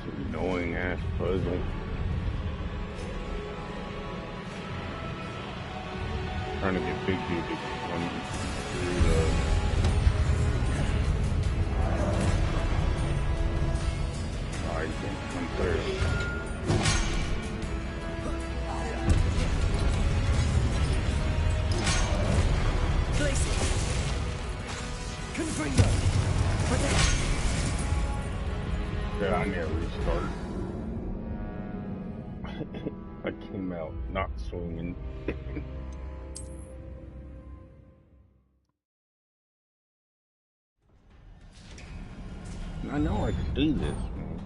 Annoying ass puzzle. Trying to get Big Dude to come through the... Oh, he can't come through. Yeah, I need to restart. I came out not swinging. I know I can do this, man.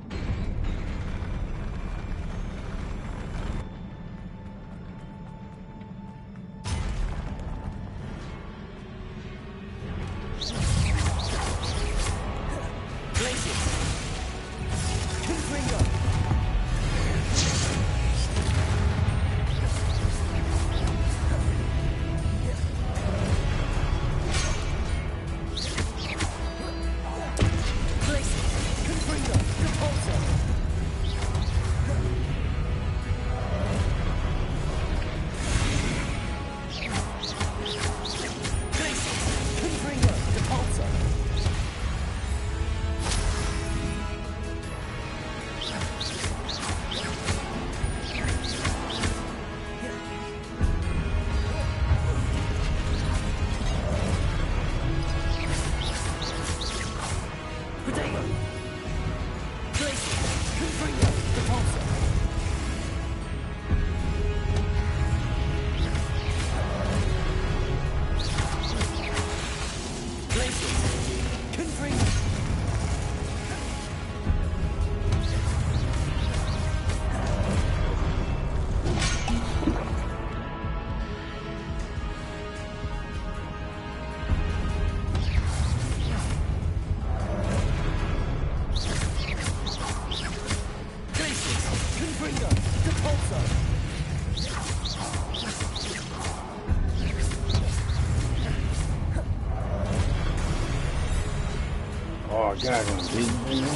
God, I'm beating you.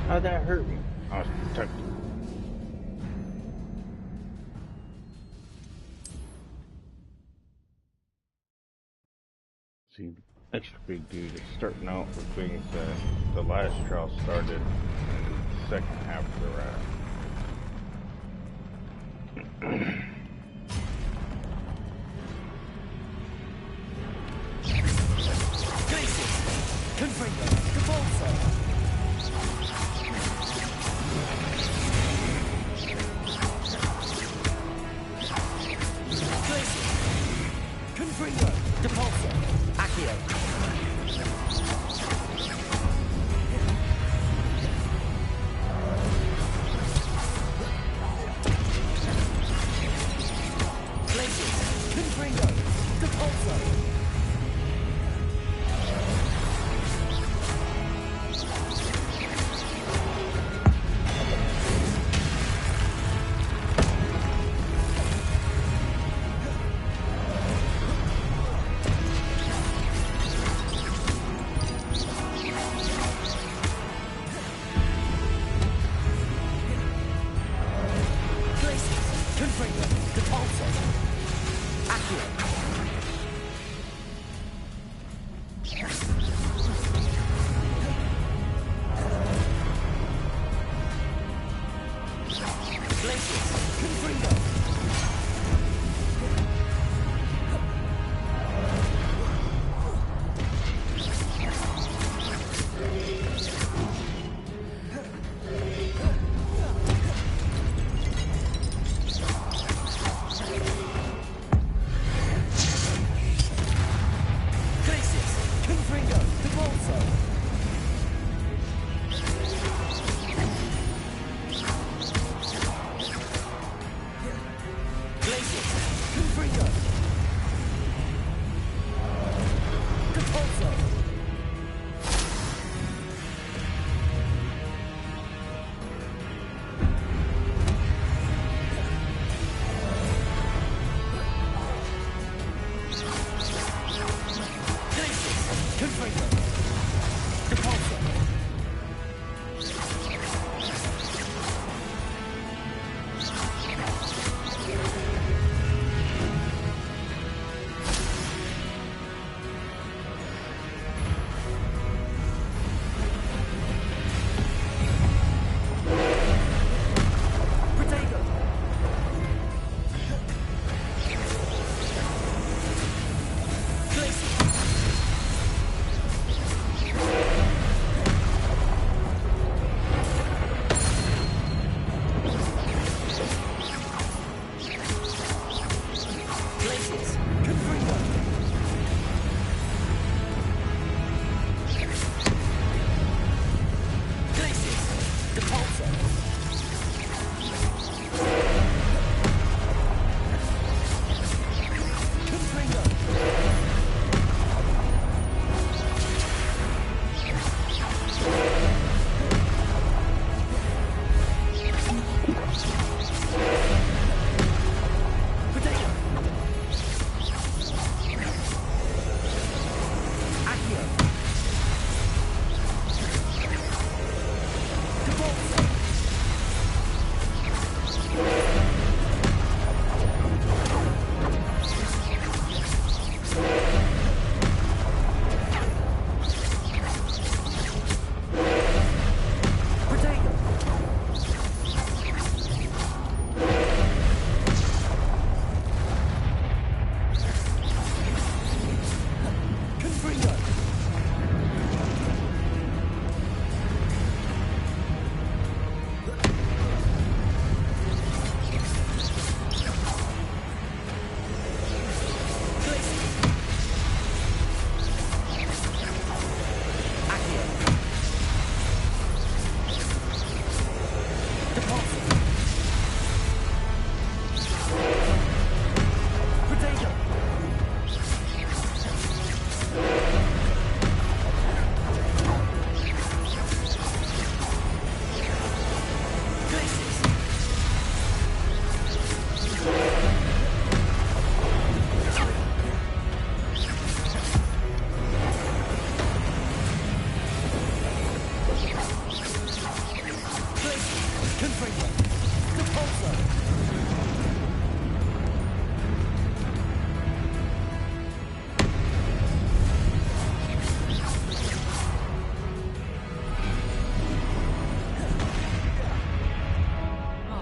How'd that hurt me? I was protected. See, the extra big dude is starting out with things that the last trial started in the second half of the round.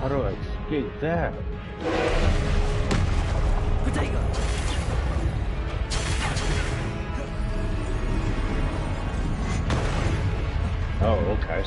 How do I escape that? Oh, okay.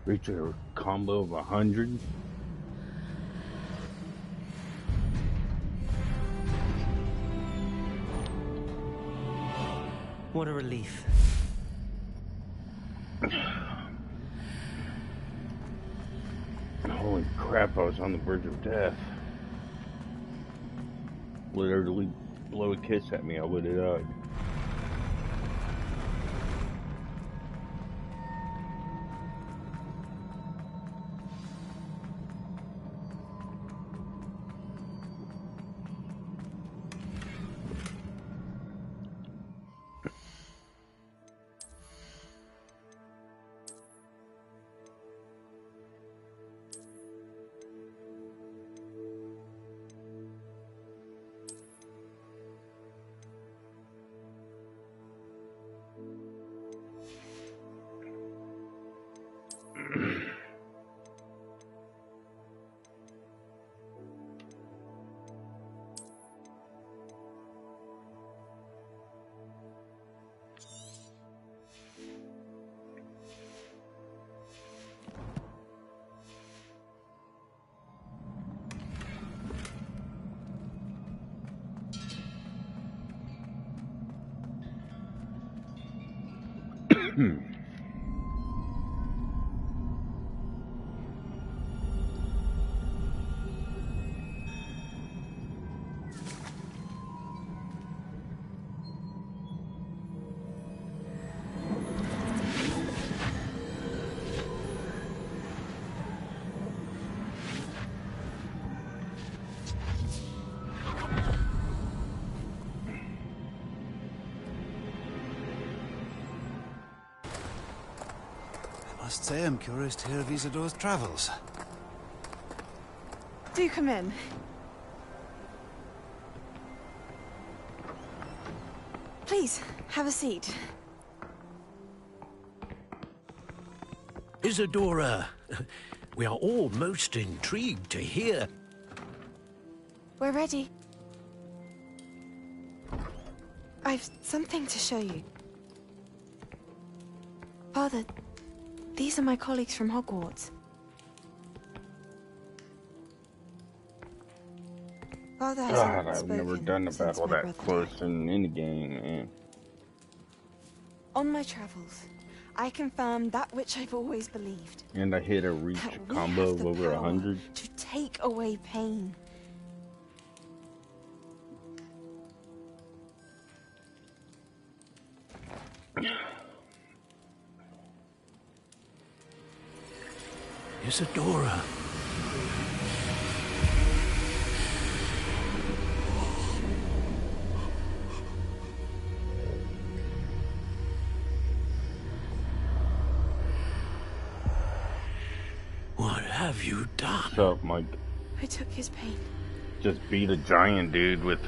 Reach a combo of 100. What a relief. Holy crap, I was on the verge of death. Literally blow a kiss at me, I would have died. I must say I'm curious to hear of Isidore's travels. Do come in. Please, have a seat. Isidora, we are all most intrigued to hear. We're ready. I've something to show you. Father, these are my colleagues from Hogwarts. Father hasn't God, I've spoken never done a since battle my that brother close died. in any game, man. On my travels, I confirmed that which I've always believed. And I hit a reach That we combo have of the over power 100. to take away pain. Isidora. What have you done? What's up, Mike? I took his pain. Just beat a giant dude with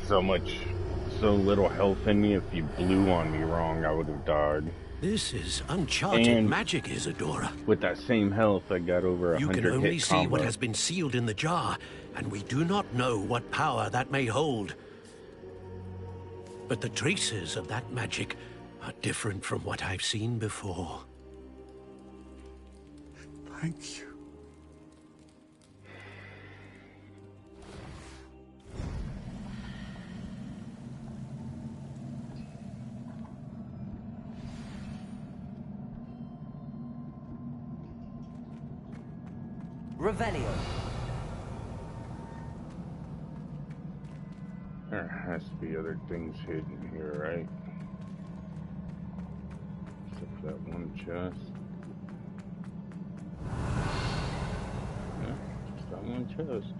so little health in me. If you blew on me wrong, I would have died. This is uncharted And magic, Isidora. with that same health, I got over You 100 can only hit see combo. what has been sealed in the jar, and we do not know what power that may hold. But the traces of that magic are different from what I've seen before. Thank you. Revelio. There has to be other things hidden here, right? Except for that one chest. Yeah, just that one chest.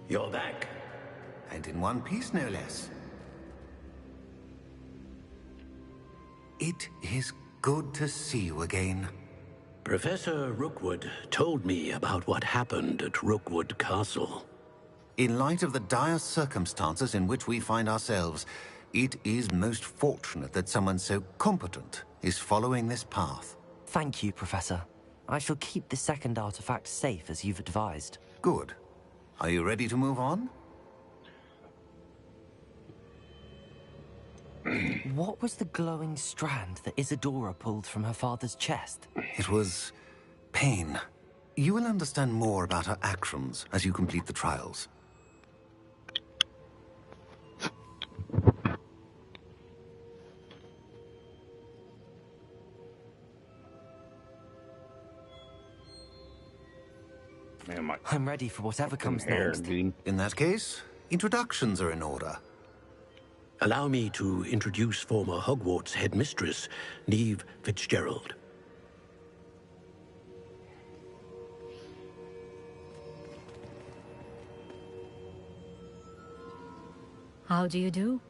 You're back. And in one piece, no less. It is good to see you again. Professor Rookwood told me about what happened at Rookwood Castle. In light of the dire circumstances in which we find ourselves, it is most fortunate that someone so competent is following this path. Thank you, Professor. I shall keep the second artifact safe as you've advised. Good. Are you ready to move on? What was the glowing strand that Isidora pulled from her father's chest? It was pain. You will understand more about her actions as you complete the trials. Man, my I'm ready for whatever comes hair, next. dude. In that case, introductions are in order. Allow me to introduce former Hogwarts headmistress, Neve Fitzgerald. How do you do?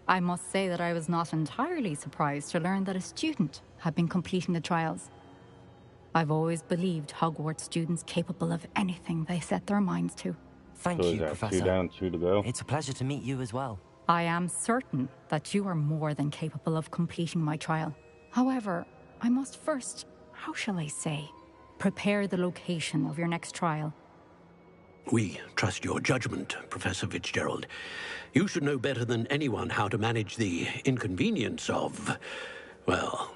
I must say that I was not entirely surprised to learn that a student had been completing the trials. I've always believed Hogwarts students capable of anything they set their minds to. Thank So is you, that Professor. 2 down, 2 to go? It's a pleasure to meet you as well. I am certain that you are more than capable of completing my trial. However, I must first, how shall I say, prepare the location of your next trial. We trust your judgment, Professor Fitzgerald. You should know better than anyone how to manage the inconvenience of, well...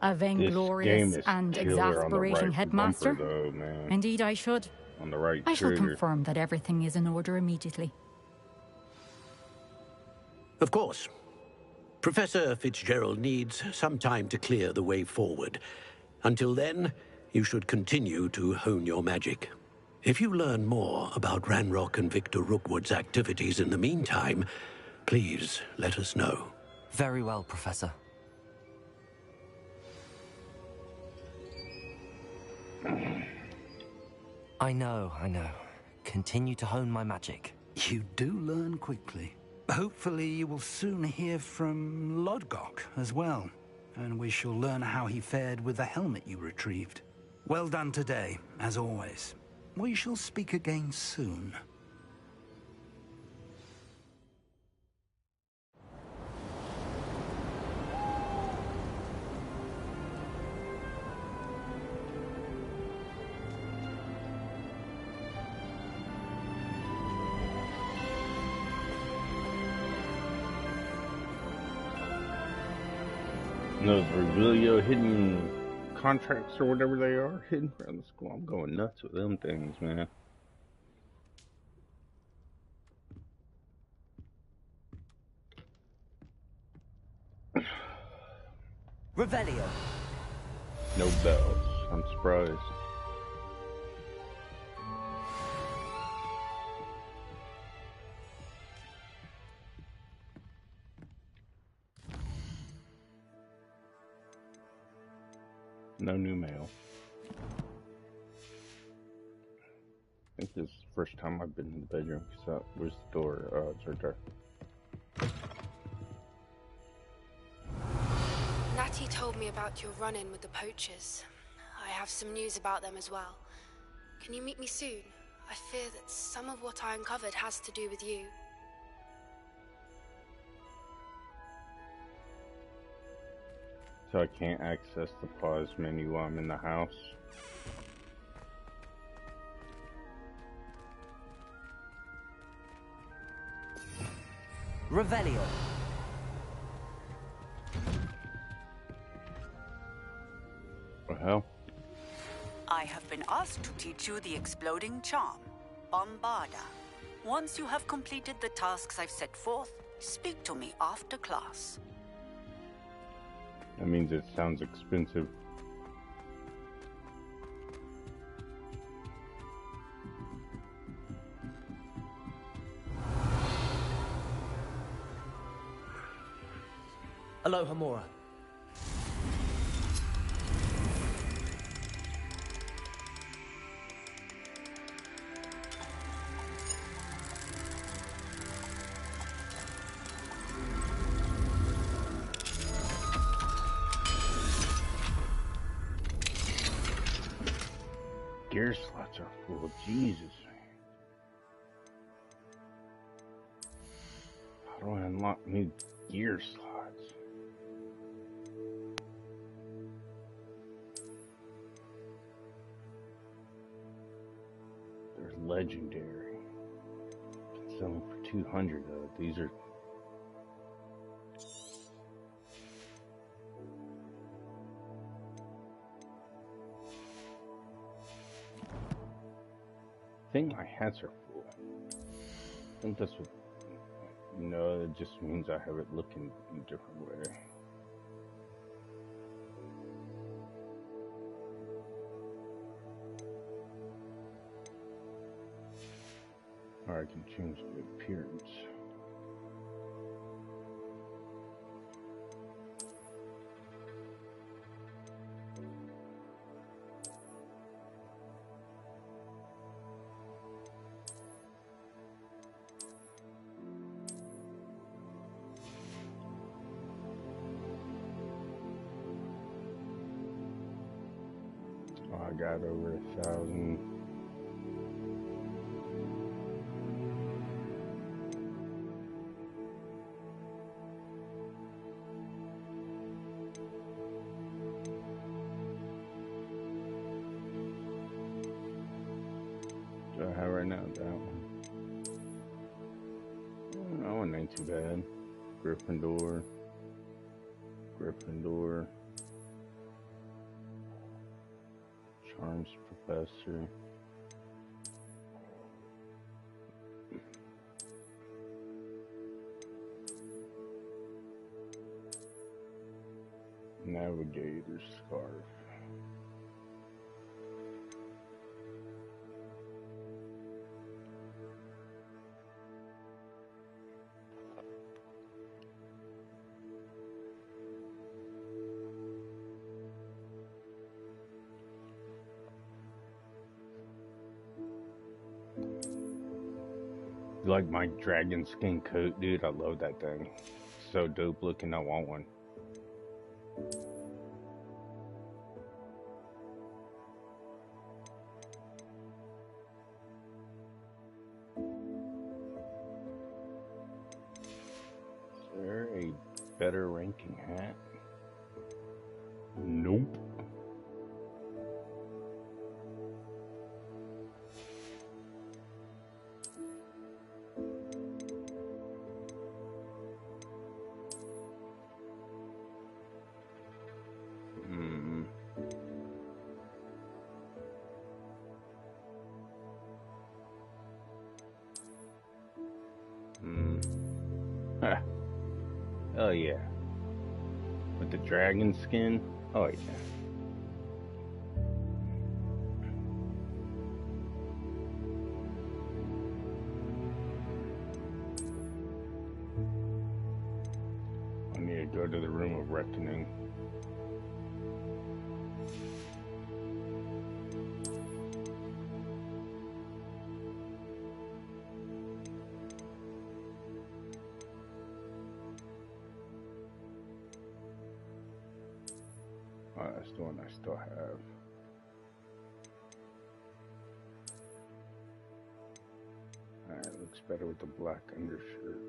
A This vainglorious game is and killer on the exasperating right headmaster? bumper, though, man. Indeed, I should. On the right I shall trigger. confirm that everything is in order immediately. Of course. Professor Fitzgerald needs some time to clear the way forward. Until then, you should continue to hone your magic. If you learn more about Ranrock and Victor Rookwood's activities in the meantime, please let us know. Very well, Professor. I know. Continue to hone my magic. You do learn quickly. Hopefully you will soon hear from Lodgok as well, and we shall learn how he fared with the helmet you retrieved. Well done today, as always. We shall speak again soon. And those Revelio hidden contracts or whatever they are hidden around the school. I'm going nuts with them things, man. Revelio. No bells. I'm surprised. No new mail. I think this is the first time I've been in the bedroom. So, where's the door? Oh, it's right there. Natty told me about your run-in with the poachers. I have some news about them as well. Can you meet me soon? I fear that some of what I uncovered has to do with you. So I can't access the pause menu while I'm in the house. Revelio. What the hell? I have been asked to teach you the exploding charm, Bombarda. Once you have completed the tasks I've set forth, speak to me after class. That means it sounds expensive. Aloha, Mora. Gear slots are full. Jesus. How do I unlock new gear slots? They're legendary. Can sell them for 200 though. These are. I think my hats are full. I think that's what. No, it just means I have it looking a different way. Or I can change the appearance. I got over 1,000. Do I have right now? That one. That one ain't too bad. Gryffindor. Gryffindor. Charms Professor. Navigator Scarf. You like my dragon skin coat, dude? I love that thing. So dope looking, I want one. Is there a better ranking hat? Nope. Oh yeah. With the dragon skin? Oh yeah. I need to go to the Room of Reckoning. Oh, that's the one I still have. Alright, looks better with the black undershirt.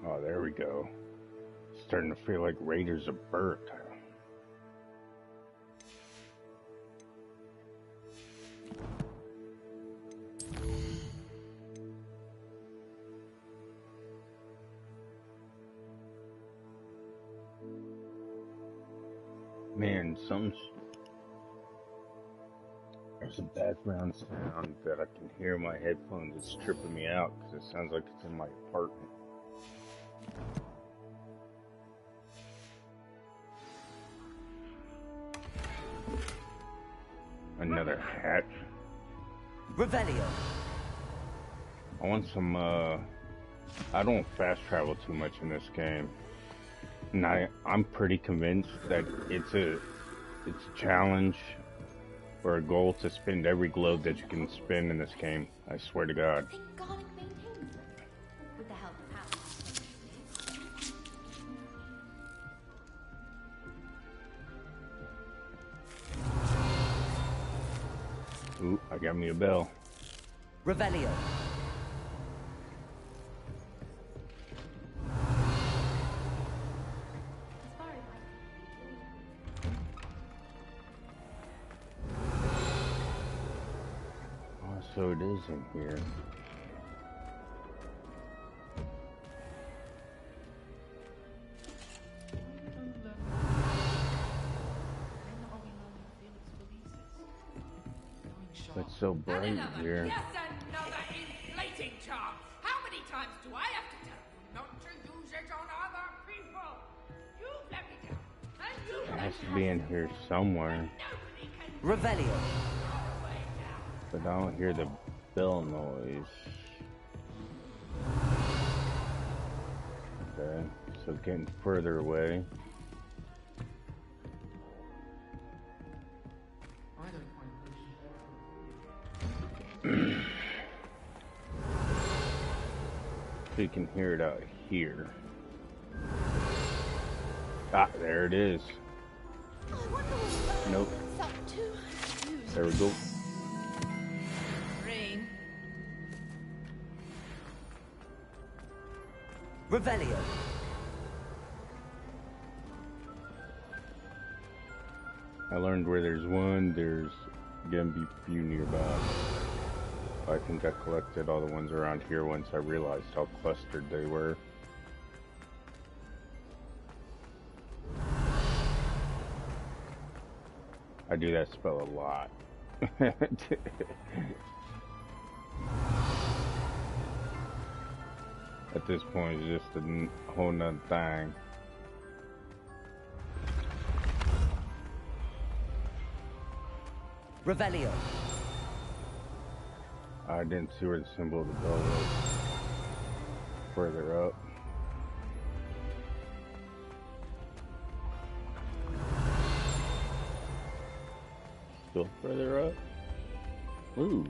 Oh, there we go. Starting to feel like Raiders of Burt. Man, there's a background sound that I can hear in my headphones. It's tripping me out because it sounds like it's in my apartment. Another hat. Revelio. I want some, I don't fast travel too much in this game. And I'm pretty convinced that it's a challenge or a goal to spend every globe that you can spin in this game. I swear to God. Ooh, I got me a bell. Revelio. So it is in here. It's so bright here. Yes, another inflating charm. How many times do I have to tell you not to use it on other people? You've let me down. And you It has to be in here somewhere. Revelio. But I don't hear the bell noise. Okay, so getting further away. So you can hear it out here. Ah, there it is. Nope. There we go. Rain. Revelio. I learned where there's one, there's gonna be few nearby. I think I collected all the ones around here once I realized how clustered they were. I do that spell a lot. At this point, it's just a whole nother thing. Revelio. I didn't see where the symbol of the bell was. Further up. Still further up. Ooh.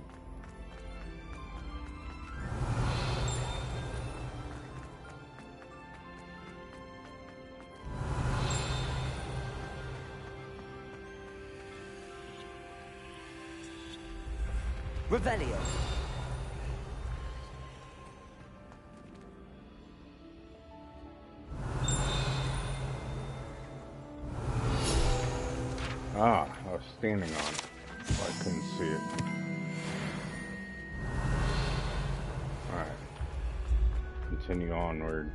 Revelio. Ah, I was standing on it, so I couldn't see it. Alright. Continue onward.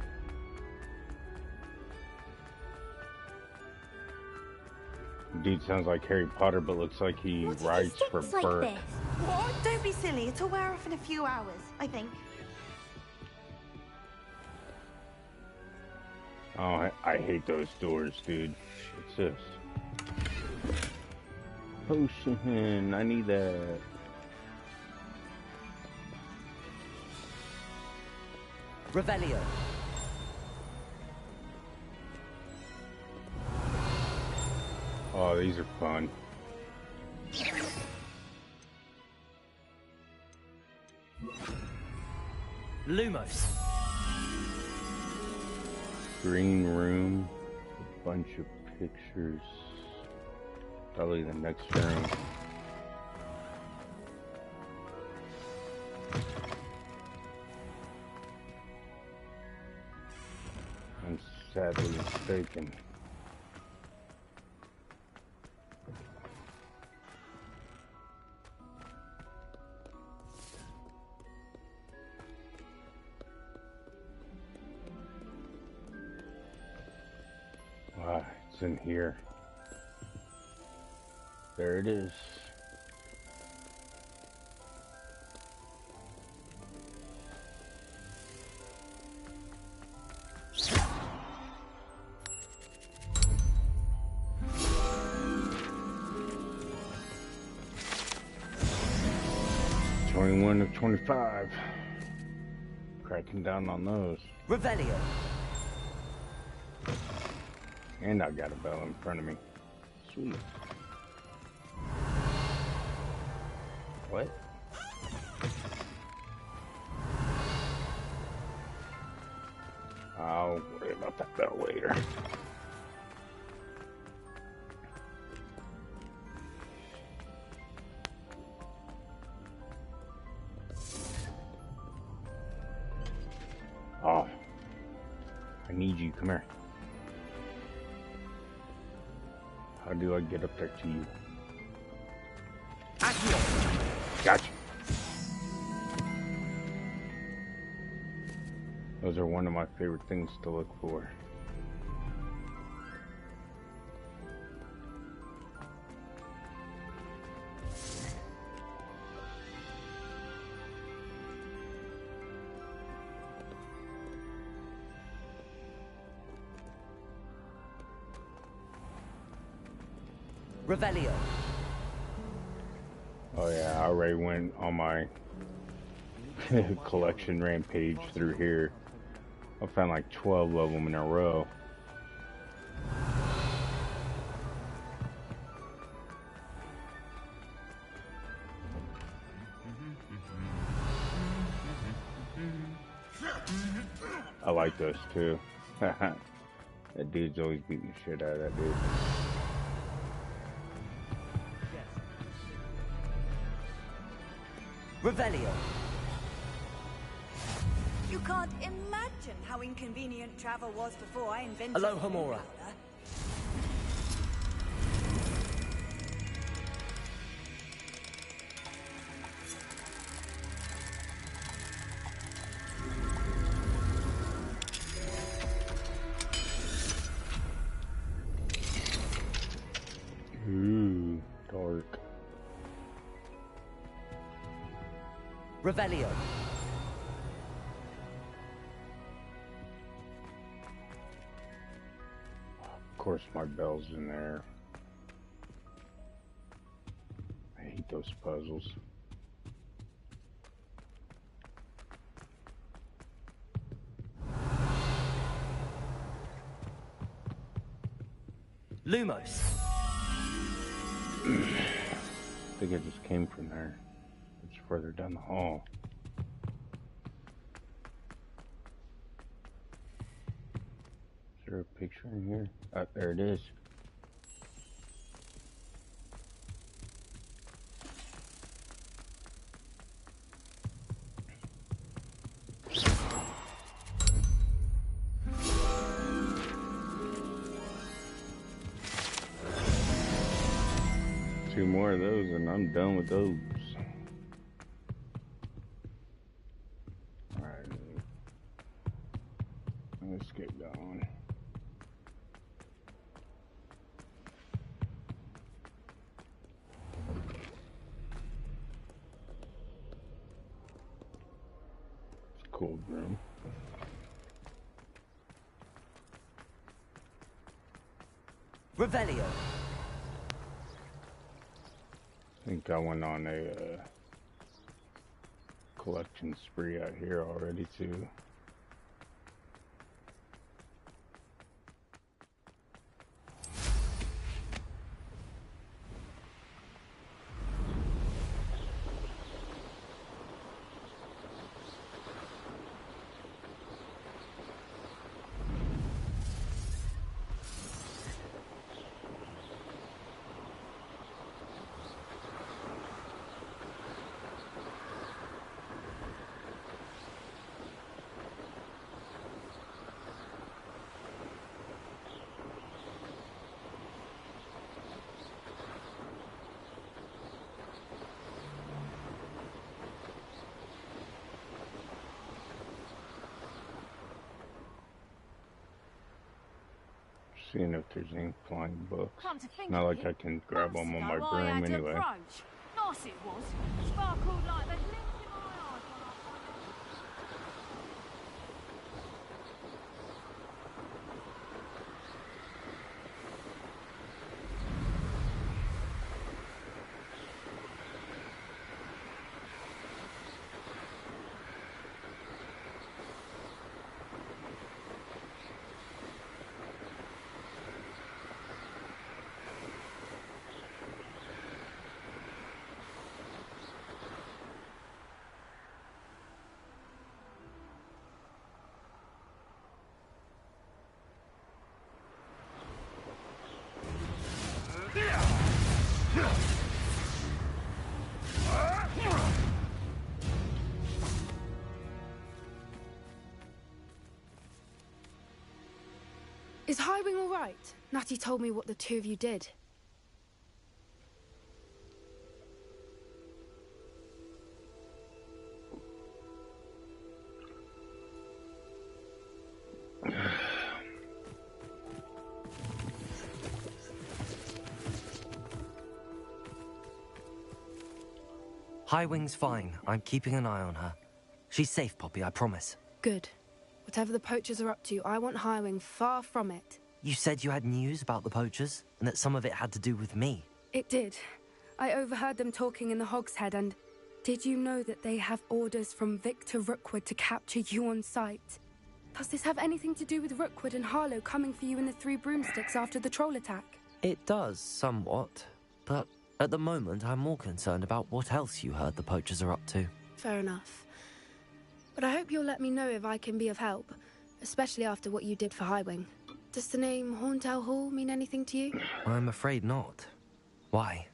Dude sounds like Harry Potter, but looks like he writes for Bert. Like this? What? Don't be silly. It'll wear off in a few hours, I think. Oh, I hate those doors, dude. What's this? Potion. I need that. Revelio. Oh, these are fun. Lumos. Green room. A bunch of pictures. Probably the next room. I'm sadly mistaken. Ah, it's in here. There it is. (21 of 25). Cracking down on those. Revelio. And I got a bell in front of me. Sweet. What? I'll worry about that bell later. Oh. I need you. Come here. How do I get up there to you? Gotcha. Those are one of my favorite things to look for. Revelio. Oh yeah, I already went on my collection rampage through here. I found like 12 of them in a row. like those too. That dude's always beating the shit out of that dude. Revelio. You can't imagine how inconvenient travel was before I invented Alohomora. Ooh, dark. Revelio. Of course my bell's in there. I hate those puzzles. Lumos. I think I just came from there. It's further down the hall. Is there a picture in here? Oh, there it is. Two more of those and I'm done with those. Alright. Let's get going. It's a cool room. Revelio. I think I went on a collection spree out here already too. Seeing if there's any flying books. Not like I can grab them on my broom anyway. Nice it was. Sparkled like the glint in my eye. Is Highwing all right? Natty told me what the two of you did. Highwing's fine. I'm keeping an eye on her. She's safe, Poppy, I promise. Good. Whatever the poachers are up to, I want Highwing far from it. You said you had news about the poachers, and that some of it had to do with me. It did. I overheard them talking in the Hogshead, and did you know that they have orders from Victor Rookwood to capture you on sight? Does this have anything to do with Rookwood and Harlow coming for you in the Three Broomsticks after the troll attack? It does, somewhat. But at the moment, I'm more concerned about what else you heard the poachers are up to. Fair enough. But I hope you'll let me know if I can be of help, especially after what you did for Highwing. Does the name Horntail Hall mean anything to you? I'm afraid not. Why?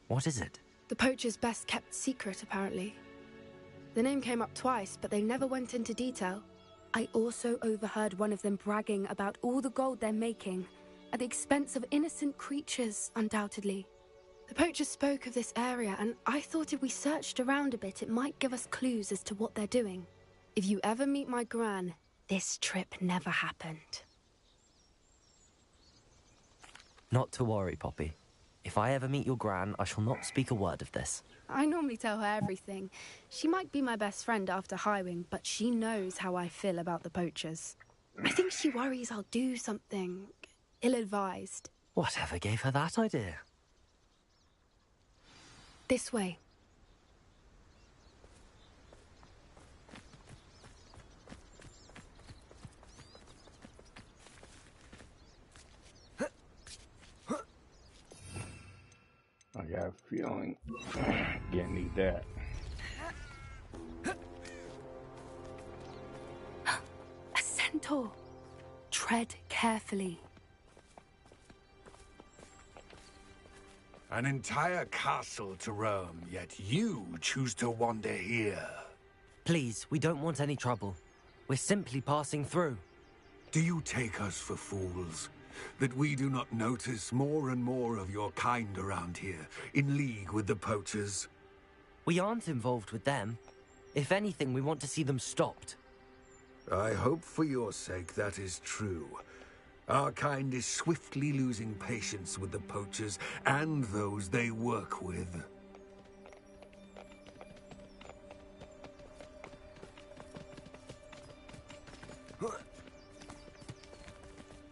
What is it? The poacher's best kept secret, apparently. The name came up twice, but they never went into detail. I also overheard one of them bragging about all the gold they're making, at the expense of innocent creatures, undoubtedly. The poacher spoke of this area, and I thought if we searched around a bit, it might give us clues as to what they're doing. If you ever meet my gran, this trip never happened. Not to worry, Poppy. If I ever meet your gran, I shall not speak a word of this. I normally tell her everything. She might be my best friend after Highwing, but she knows how I feel about the poachers. I think she worries I'll do something ill-advised. Whatever gave her that idea? This way. I got a feeling gonna need that. A centaur. Tread carefully. An entire castle to roam, yet you choose to wander here. Please, we don't want any trouble. We're simply passing through. Do you take us for fools? That we do not notice more and more of your kind around here, in league with the poachers? We aren't involved with them. If anything, we want to see them stopped. I hope for your sake that is true. Our kind is swiftly losing patience with the poachers and those they work with.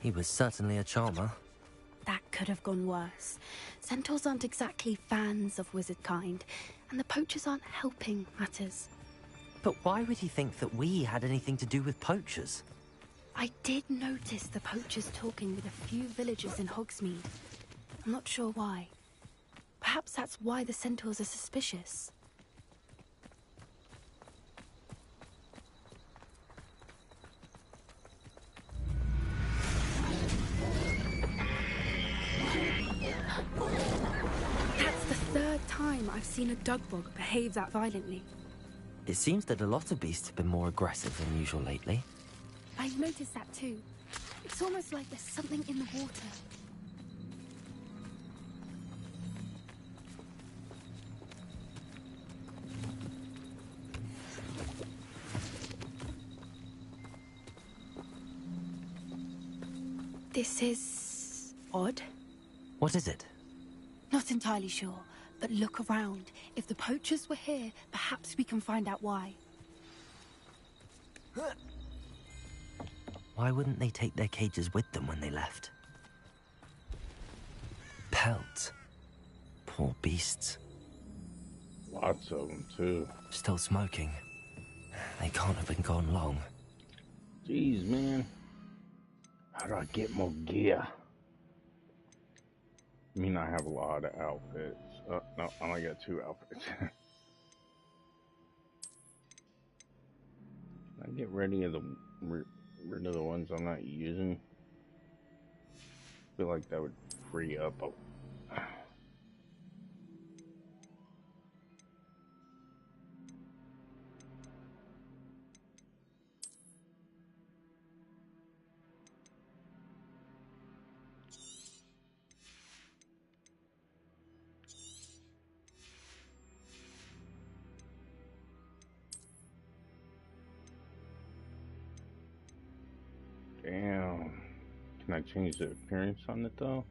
He was certainly a charmer. That could have gone worse. Centaurs aren't exactly fans of wizard kind, and the poachers aren't helping matters. But why would he think that we had anything to do with poachers? I did notice the poachers talking with a few villagers in Hogsmeade. I'm not sure why. Perhaps that's why the centaurs are suspicious. That's the third time I've seen a dugbog behave that violently. It seems that a lot of beasts have been more aggressive than usual lately. I've noticed that too. It's almost like there's something in the water. This is odd. What is it? Not entirely sure, but look around. If the poachers were here, perhaps we can find out why. Why wouldn't they take their cages with them when they left? Pelts. Poor beasts. Lots of them, too. Still smoking. They can't have been gone long. Jeez, man. How do I get more gear? I mean, I have a lot of outfits. Oh, no, I only got 2 outfits. I get rid of the ones I'm not using. I feel like that would free up a... Damn. Can I change the appearance on it though?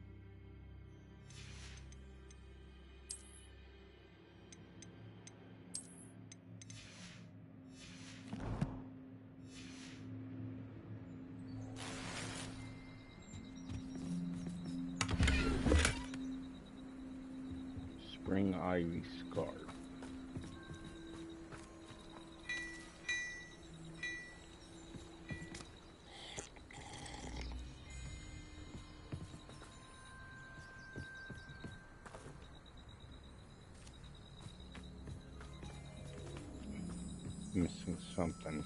Spring Ivy Scarf. Missing something.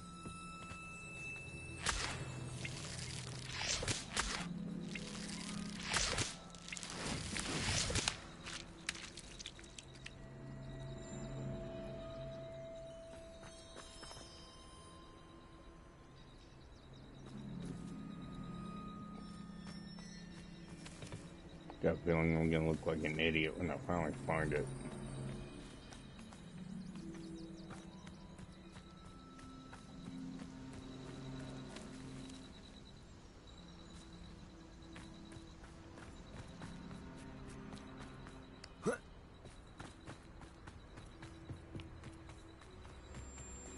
Got a feeling I'm gonna look like an idiot when I finally find it.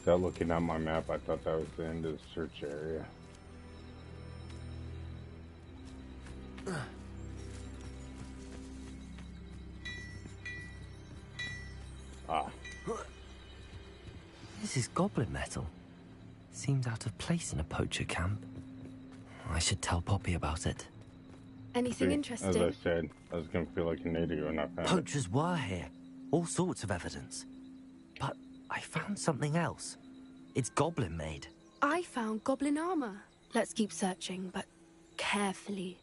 Without looking at my map, I thought that was the end of the search area. Ah. This is goblin metal. Seems out of place in a poacher camp. I should tell Poppy about it. Anything See, interesting? as I said, I was gonna feel like an idiot when I found it. Poachers were here. All sorts of evidence. But I found something else. It's goblin made. I found goblin armor. Let's keep searching, but carefully.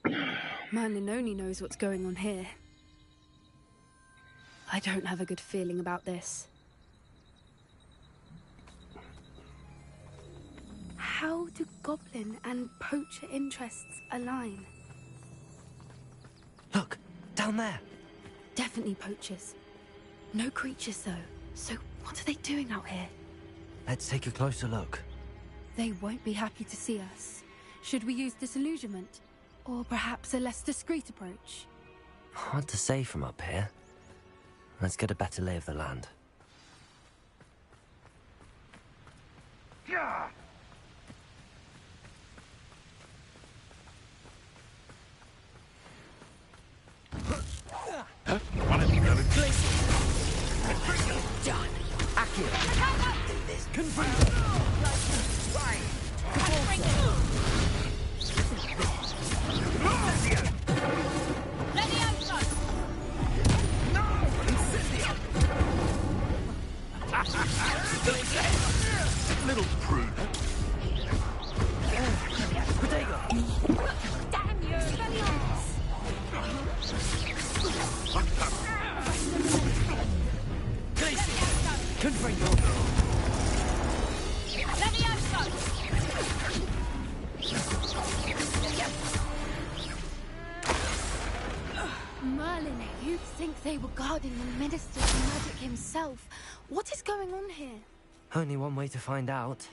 Merlin only knows what's going on here. I don't have a good feeling about this. How do goblin and poacher interests align? Look, down there. Definitely poachers. No creatures, though. So what are they doing out here? Let's take a closer look. They won't be happy to see us. Should we use disillusionment? Or perhaps a less discreet approach? Hard to say from up here. Let's get a better lay of the land. Yeah. One of you got it. Done. Accurate. Do this. Confirm. Right. Little prude. Damn you! Merlin, you'd think they were guarding the Minister of Magic himself. What is going on here? Only one way to find out.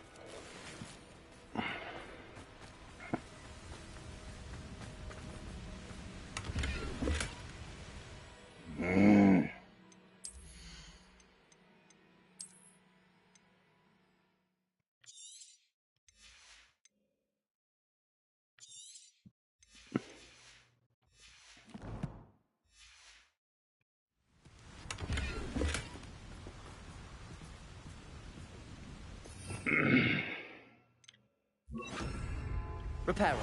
Reparo.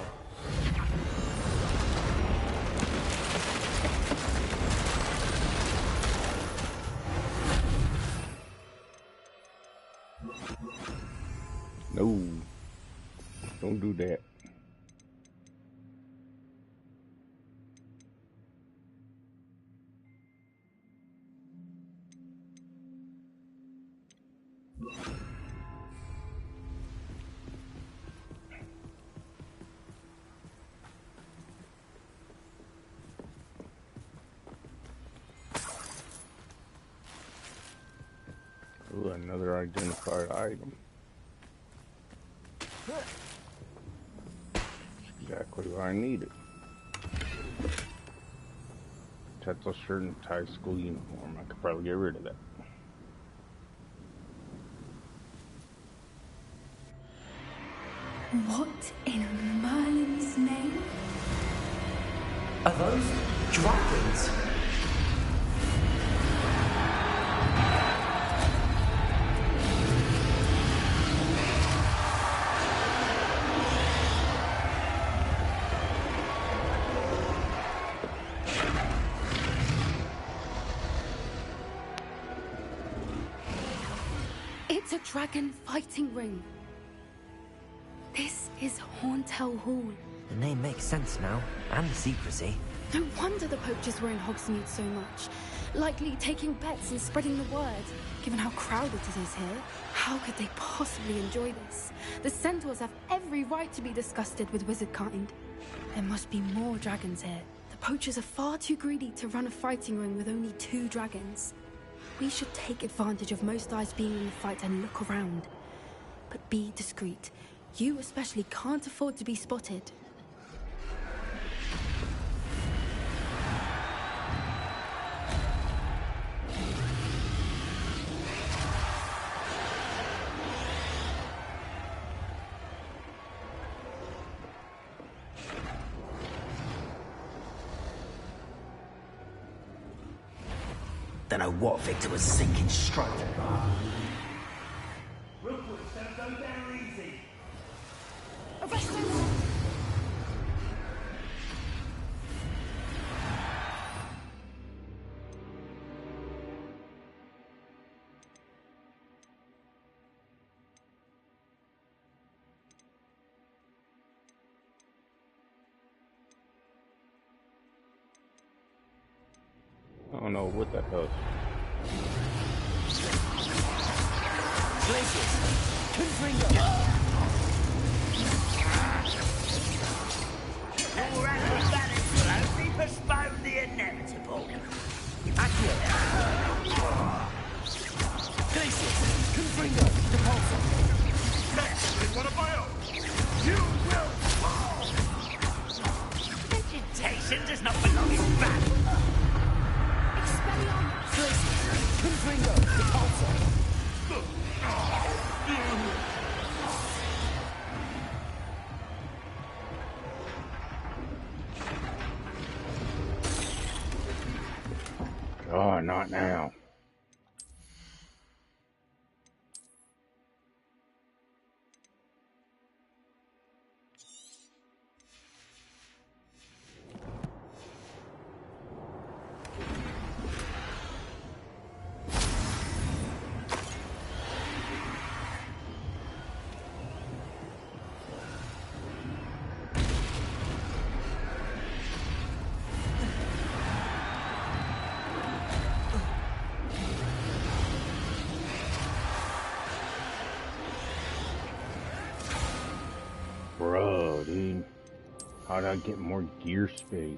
No. Don't do that. Ooh, another identified item. Exactly what I needed. Tetzel shirt and tie school uniform. I could probably get rid of that. What in Merlin's name? Are those dragons? It's a dragon fighting ring. This is Horntail Hall. The name makes sense now, and the secrecy. No wonder the poachers were in Hogsmeade so much. Likely taking bets and spreading the word. Given how crowded it is here, how could they possibly enjoy this? The centaurs have every right to be disgusted with wizard kind. There must be more dragons here. The poachers are far too greedy to run a fighting ring with only 2 dragons. We should take advantage of most eyes being in the fight and look around. But be discreet. You especially can't afford to be spotted. Don't know what Victor was thinking straight. Rookwood's don't go down easy. Arrest him! I don't know what that does. Glacius! Confringo! Your acrobatics will only postpone the inevitable. Accio! Glacius! Confringo! Depulso! That's one of my own. You will fall! Vegetation does not belong in battle. Confringo, Depulso. Oh, not now. Bro, dude. How'd I get more gear space?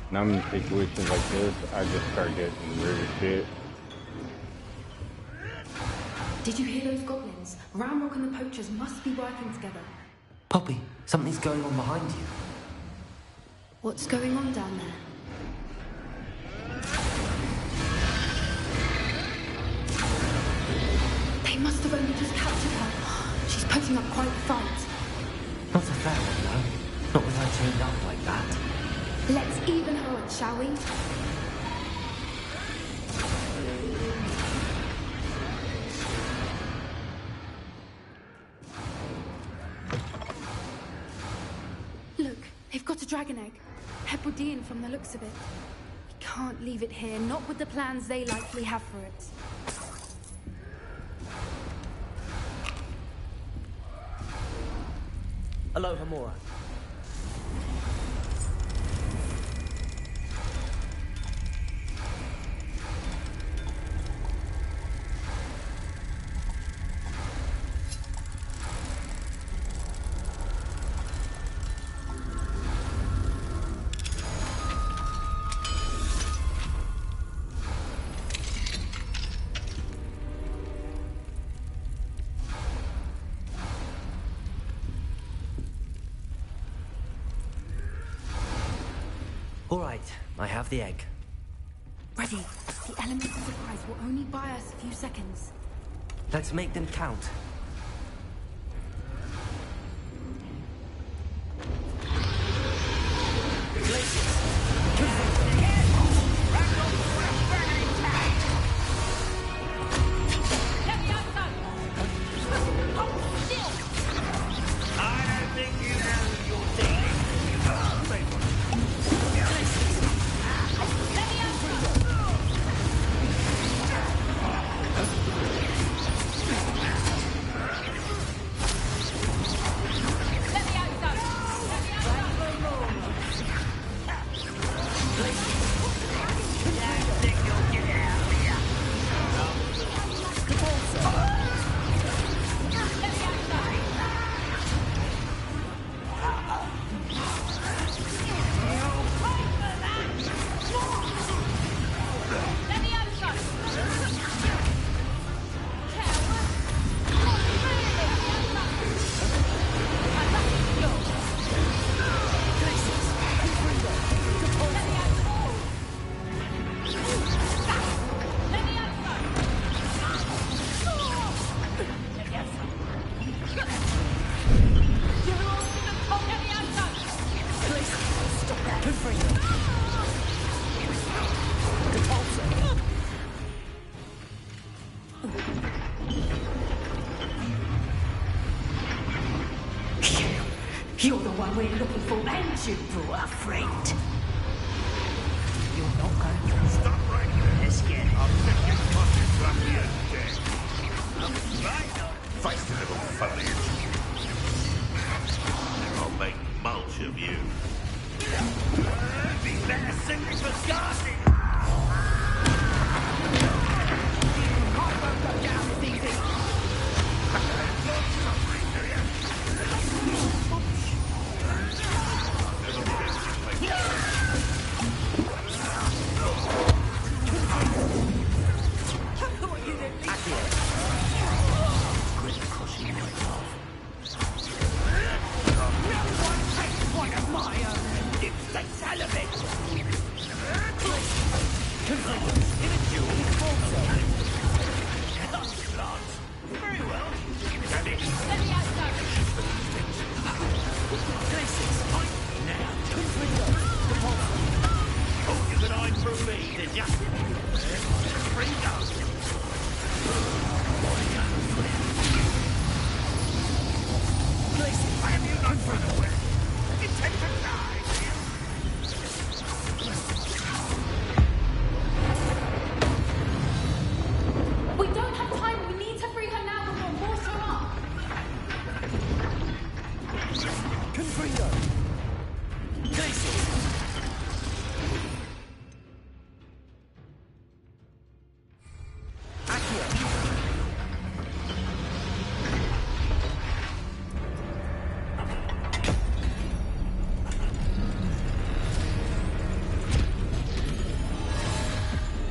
Now I'm in situations like this, I just start getting rid of shit. Did you hear those goblins? Ramrock and the poachers must be working together. Poppy, something's going on behind you. What's going on down there? They must have only just captured her. She's putting up quite a fight. Not a fair one, though. Not with her turned up like that. Let's even her out, shall we? Look, they've got a dragon egg. Hebridean from the looks of it. We can't leave it here, not with the plans they likely have for it. Aloha, Mora. All right, I have the egg. Ready. The element of surprise will only buy us a few seconds. Let's make them count. You're the one we're looking for, and you brought a friend. You're not going to stop right there. Let's get it. I'll take your fucking lucky as dead. I'm right on. Feisty little foliage. I'll make mulch of you. Be better suited for scarcity. I won't go down this easy.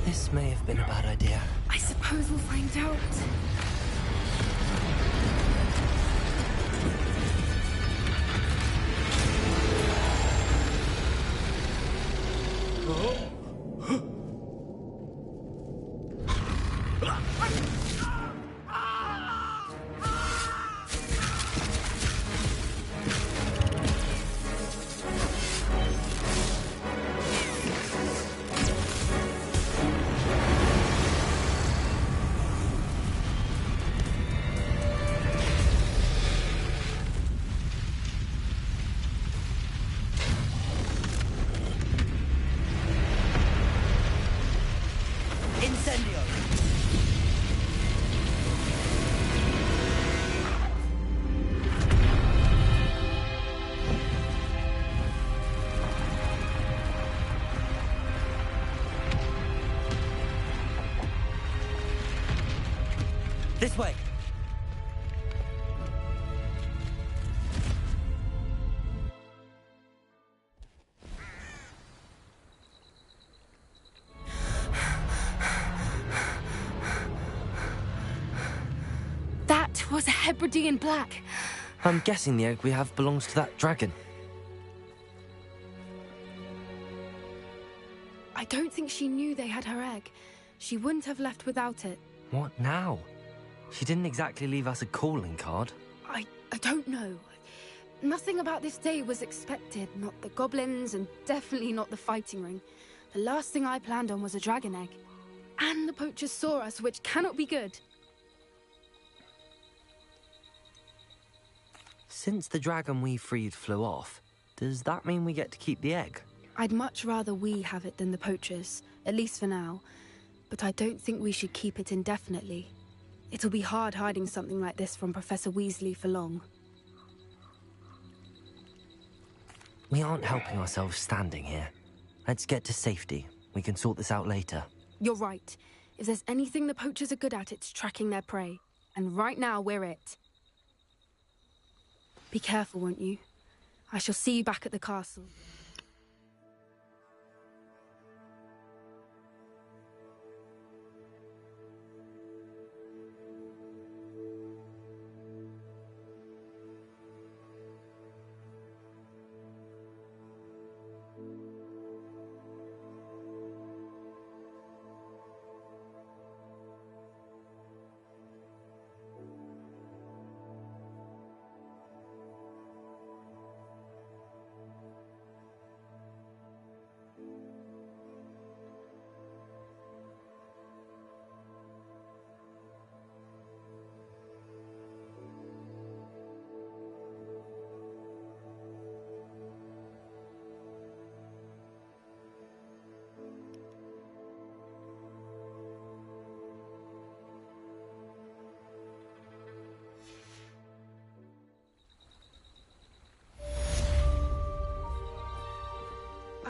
This may have been a bad idea. I suppose we'll find out. This way. That was a Hebridean black. I'm guessing the egg we have belongs to that dragon. I don't think she knew they had her egg. She wouldn't have left without it. What now? She didn't exactly leave us a calling card. I don't know. Nothing about this day was expected. Not the goblins, and definitely not the fighting ring. The last thing I planned on was a dragon egg. And the poachers saw us, which cannot be good. Since the dragon we freed flew off, does that mean we get to keep the egg? I'd much rather we have it than the poachers, at least for now. But I don't think we should keep it indefinitely. It'll be hard hiding something like this from Professor Weasley for long. We aren't helping ourselves standing here. Let's get to safety. We can sort this out later. You're right. If there's anything the poachers are good at, it's tracking their prey. And right now, we're it. Be careful, won't you? I shall see you back at the castle.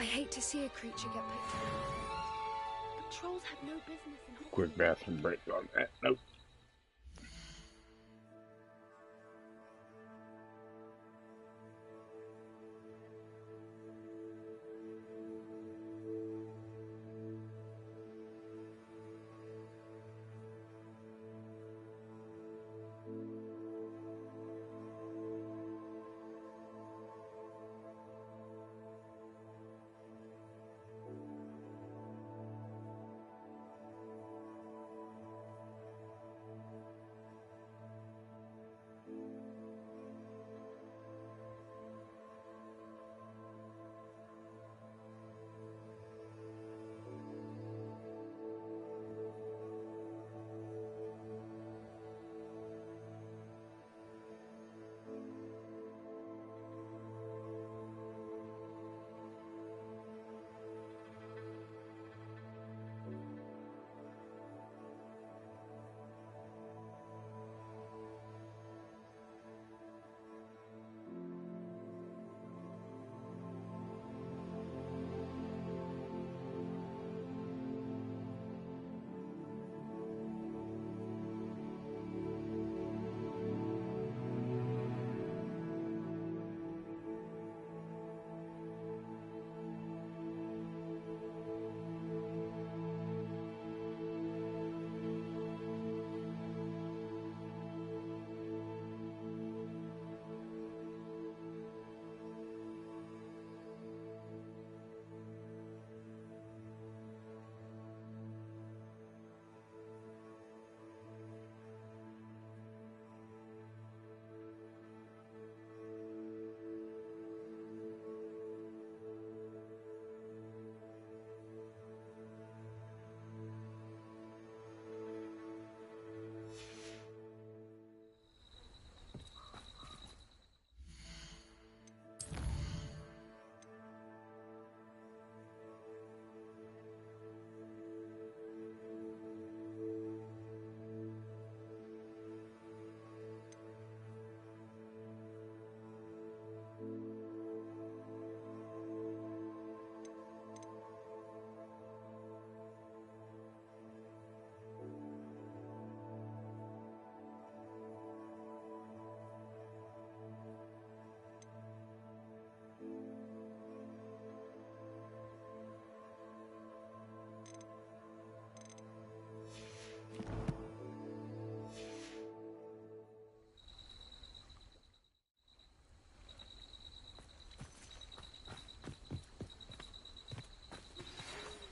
I hate to see a creature get picked on. But trolls have no business in Hogwarts. Quick bathroom break on that note.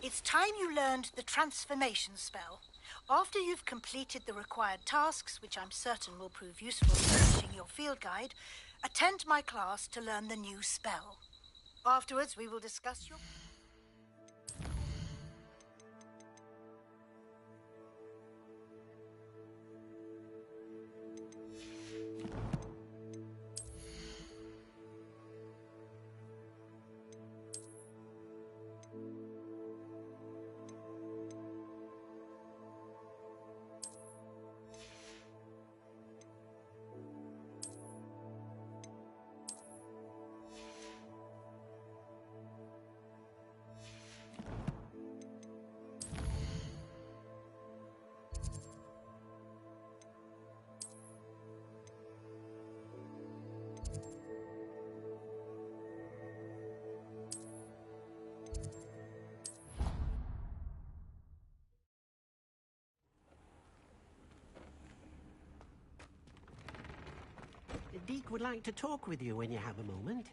It's time you learned the transformation spell. After you've completed the required tasks, which I'm certain will prove useful in reaching your field guide, attend my class to learn the new spell. Afterwards, we will discuss your... Deke would like to talk with you when you have a moment.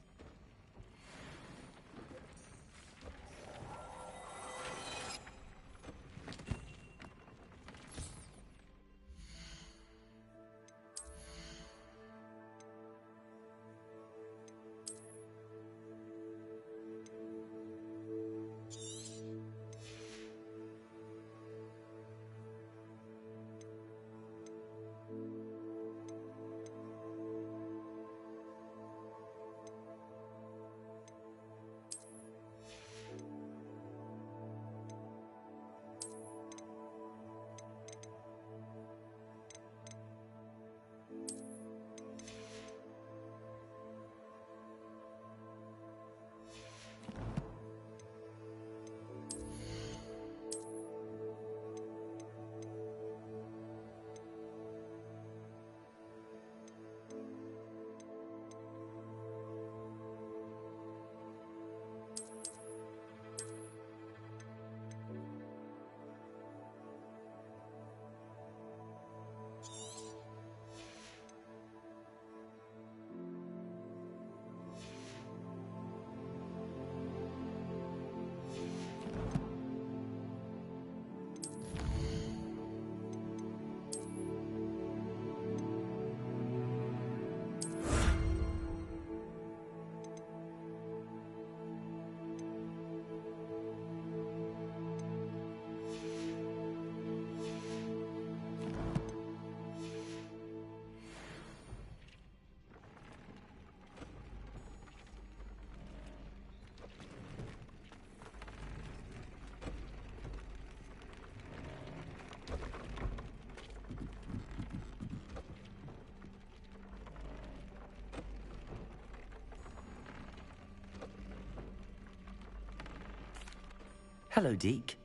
Hello, Deke.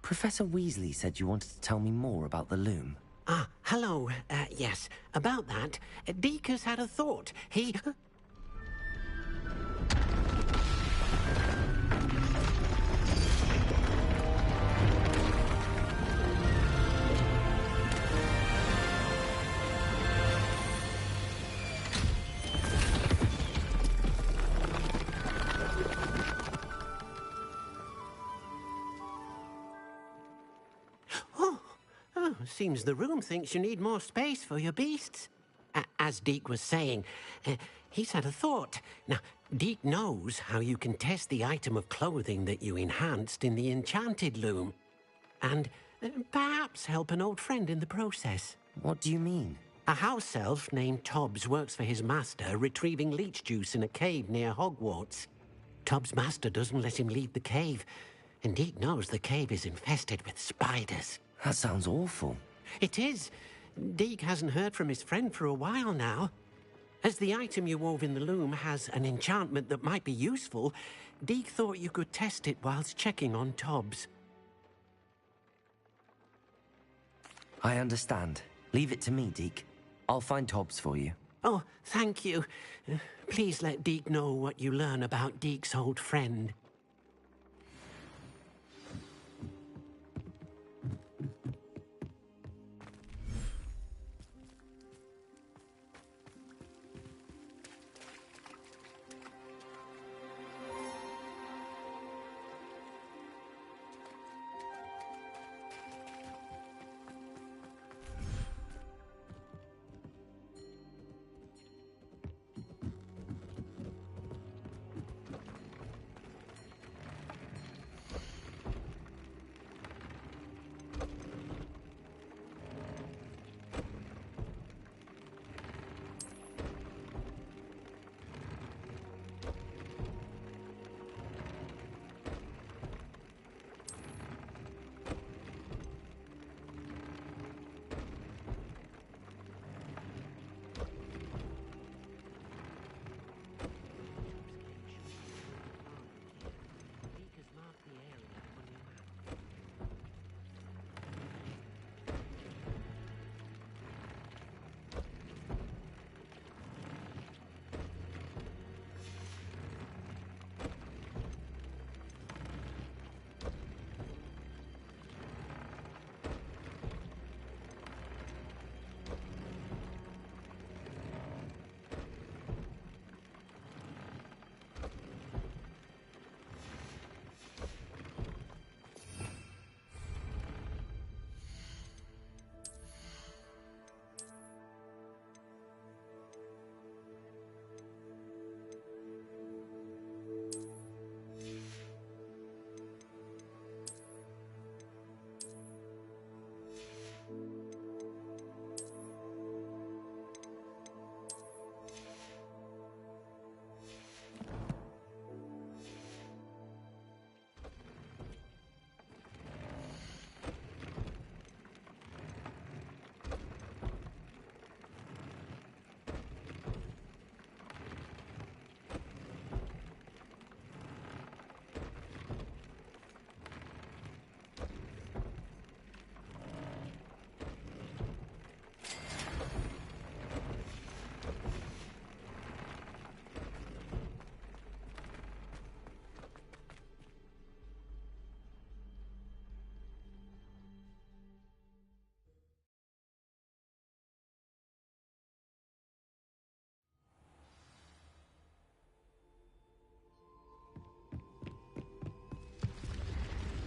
Professor Weasley said you wanted to tell me more about the loom. Ah, hello. Yes, about that, Deke has had a thought. He... Seems the room thinks you need more space for your beasts. As Deke was saying, he's had a thought. Now, Deke knows how you can test the item of clothing that you enhanced in the enchanted loom. And perhaps help an old friend in the process. What do you mean? A house elf named Tobbs works for his master, retrieving leech juice in a cave near Hogwarts. Tobbs' master doesn't let him leave the cave, and Deke knows the cave is infested with spiders. That sounds awful. It is. Deke hasn't heard from his friend for a while now. As the item you wove in the loom has an enchantment that might be useful, Deke thought you could test it whilst checking on Tobbs. I understand. Leave it to me, Deke. I'll find Tobbs for you. Oh, thank you. Please let Deke know what you learn about Deke's old friend.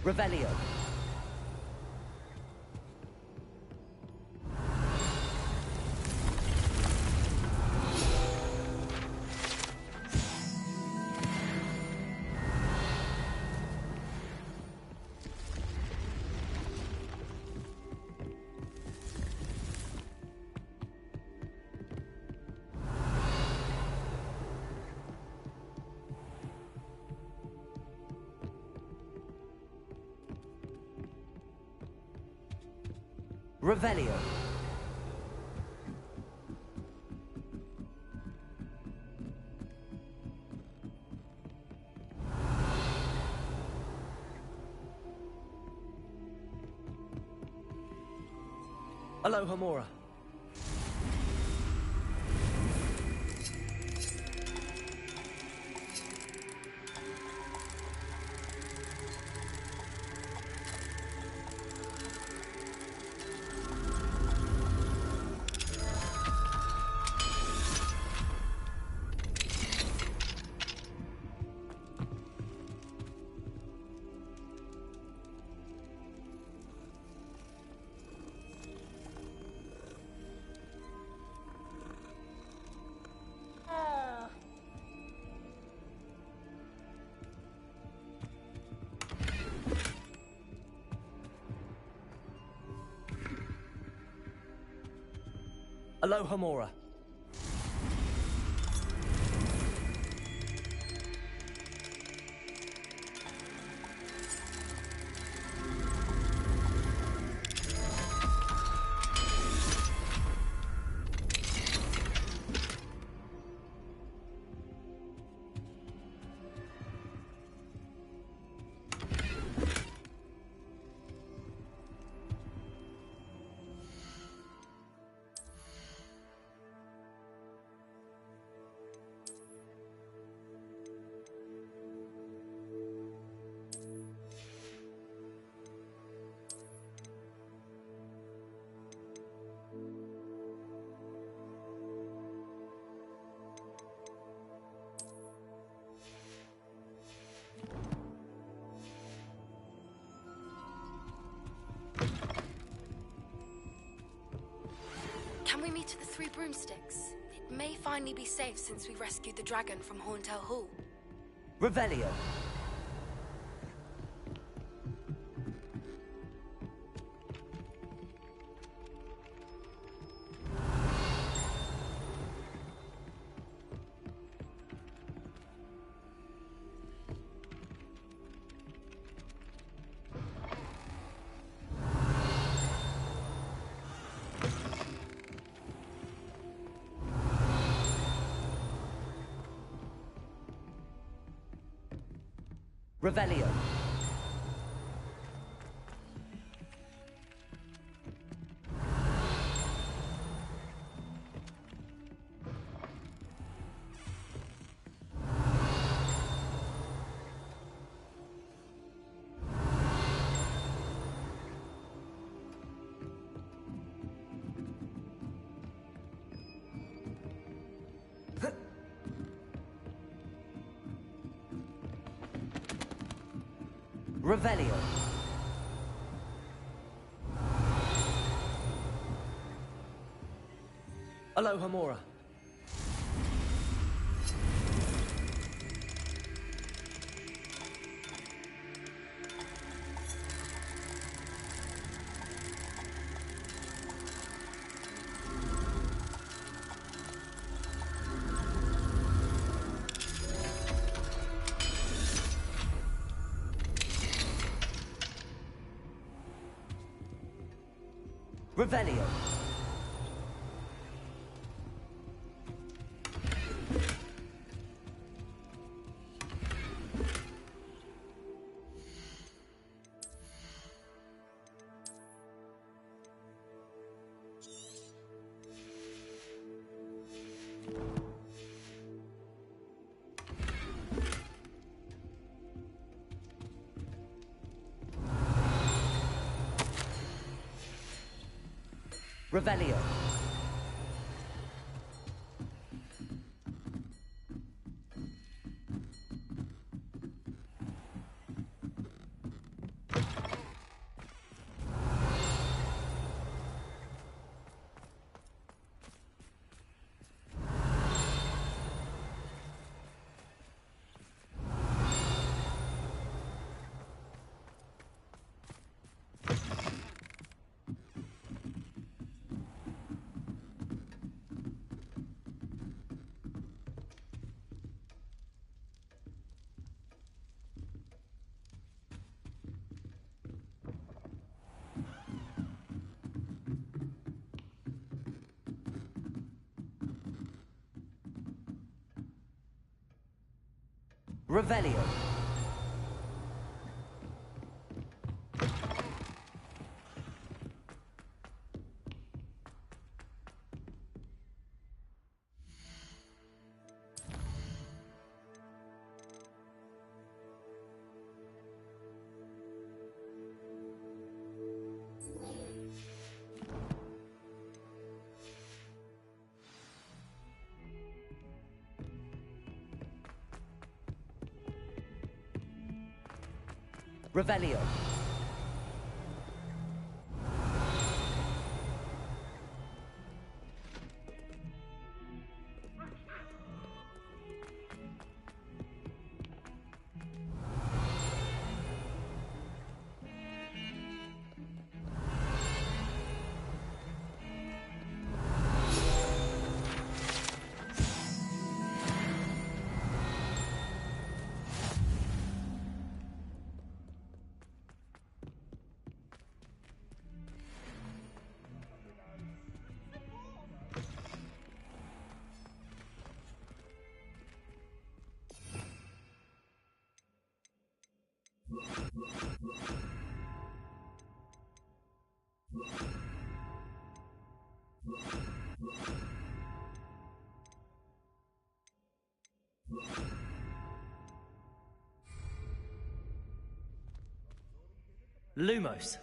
Revelio. Revelio. Aloha Mora. Aloha Mora. Can we meet at the Three Broomsticks? It may finally be safe since we rescued the dragon from Horntail Hall. Revelio. Revelio. Revelio. Aloha Mora. Revelio. Revelio. Revelio. Revelio. Lumos.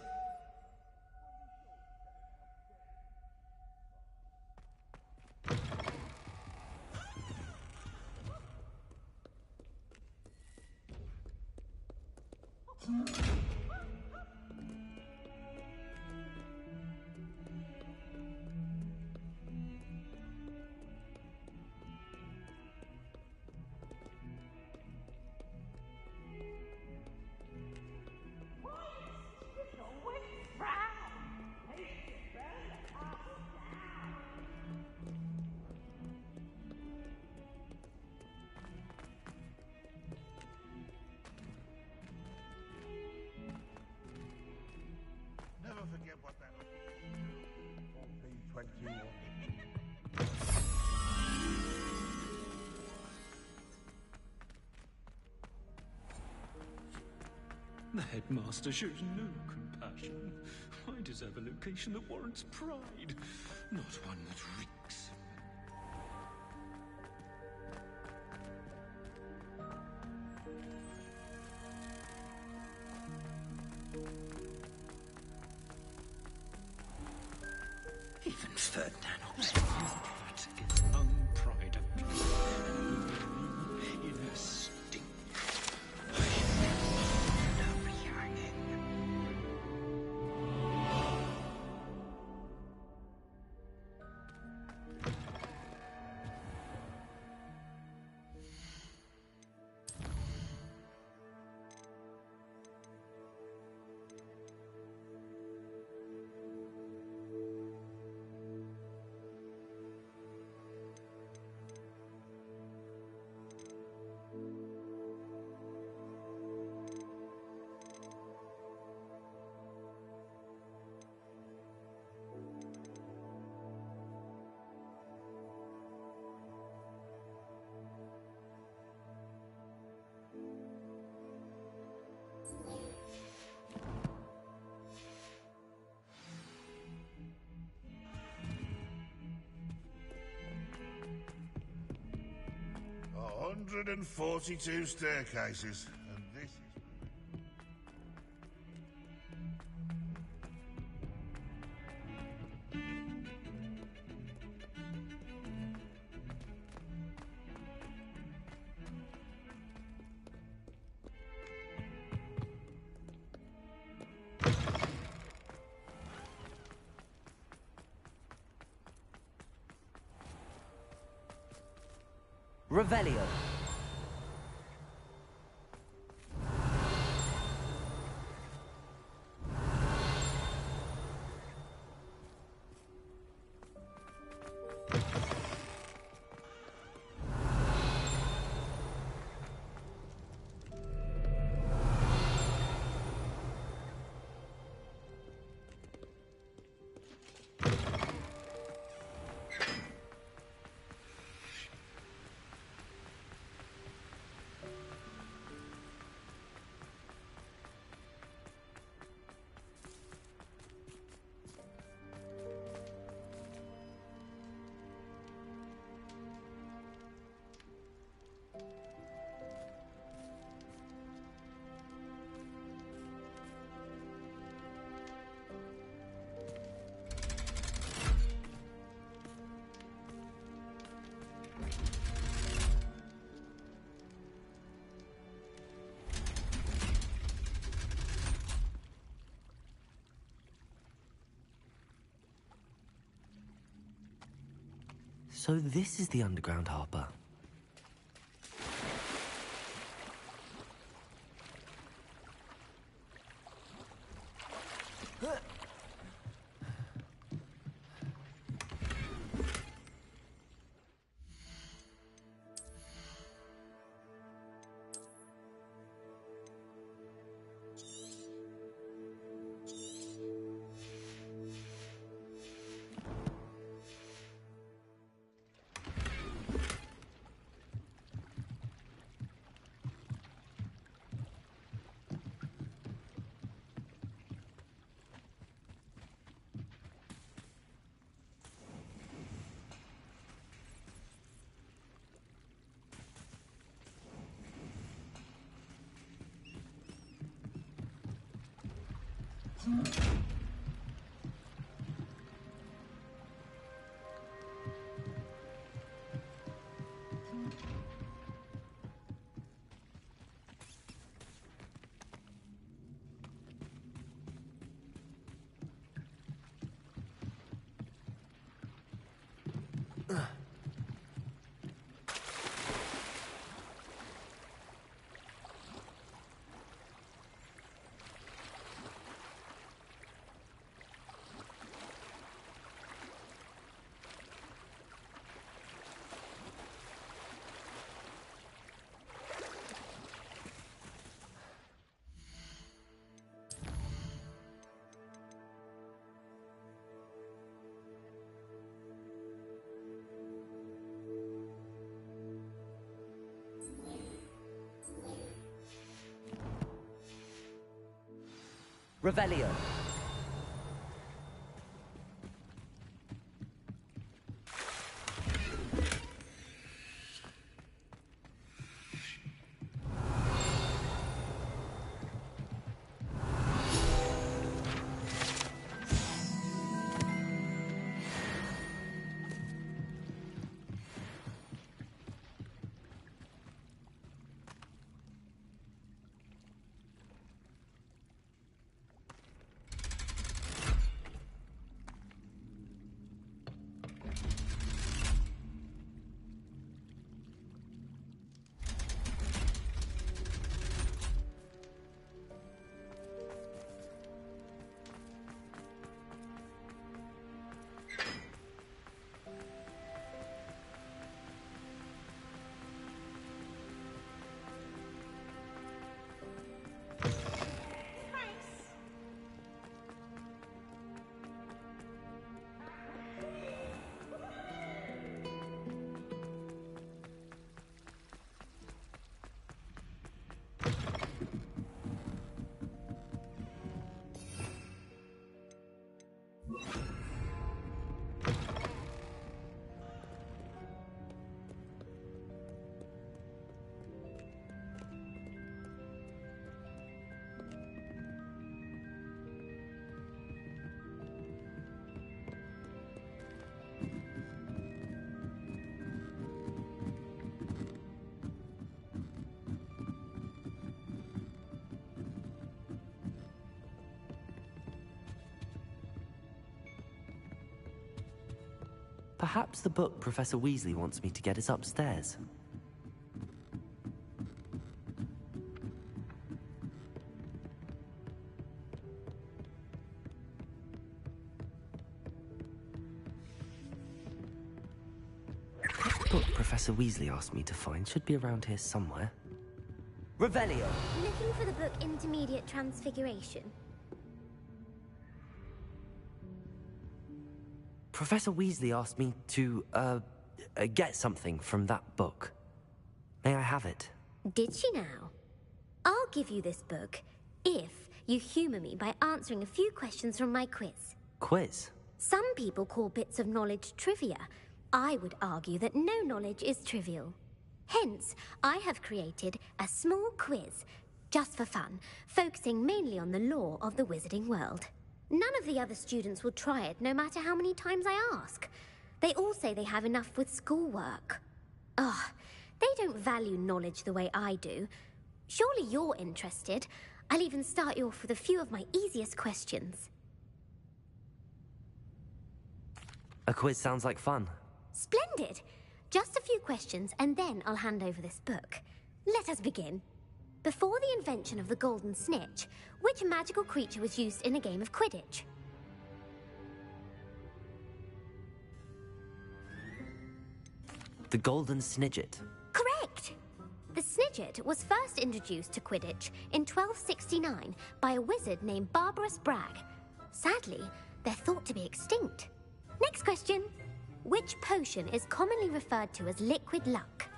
Never forget what that pt15. The headmaster shows no compassion. I deserve a location that warrants pride, not one that reeks. Even Ferdinand Oxford gets unpride of in a stink. A 142 staircases, and this is... Revelio. So this is the underground harbor. Revelio. Perhaps the book Professor Weasley wants me to get is upstairs. The book Professor Weasley asked me to find should be around here somewhere. Revelio. Looking for the book Intermediate Transfiguration. Professor Weasley asked me to, get something from that book. May I have it? Did she now? I'll give you this book if you humor me by answering a few questions from my quiz. Quiz? Some people call bits of knowledge trivia. I would argue that no knowledge is trivial. Hence, I have created a small quiz, just for fun, focusing mainly on the lore of the wizarding world. None of the other students will try it, no matter how many times I ask. They all say they have enough with schoolwork. Ugh, they don't value knowledge the way I do. Surely you're interested. I'll even start you off with a few of my easiest questions. A quiz sounds like fun. Splendid! Just a few questions, and then I'll hand over this book. Let us begin. Before the invention of the golden snitch, which magical creature was used in a game of Quidditch? The golden snidget. Correct! The snidget was first introduced to Quidditch in 1269 by a wizard named Barbarous Bragg. Sadly, they're thought to be extinct. Next question. Which potion is commonly referred to as liquid luck?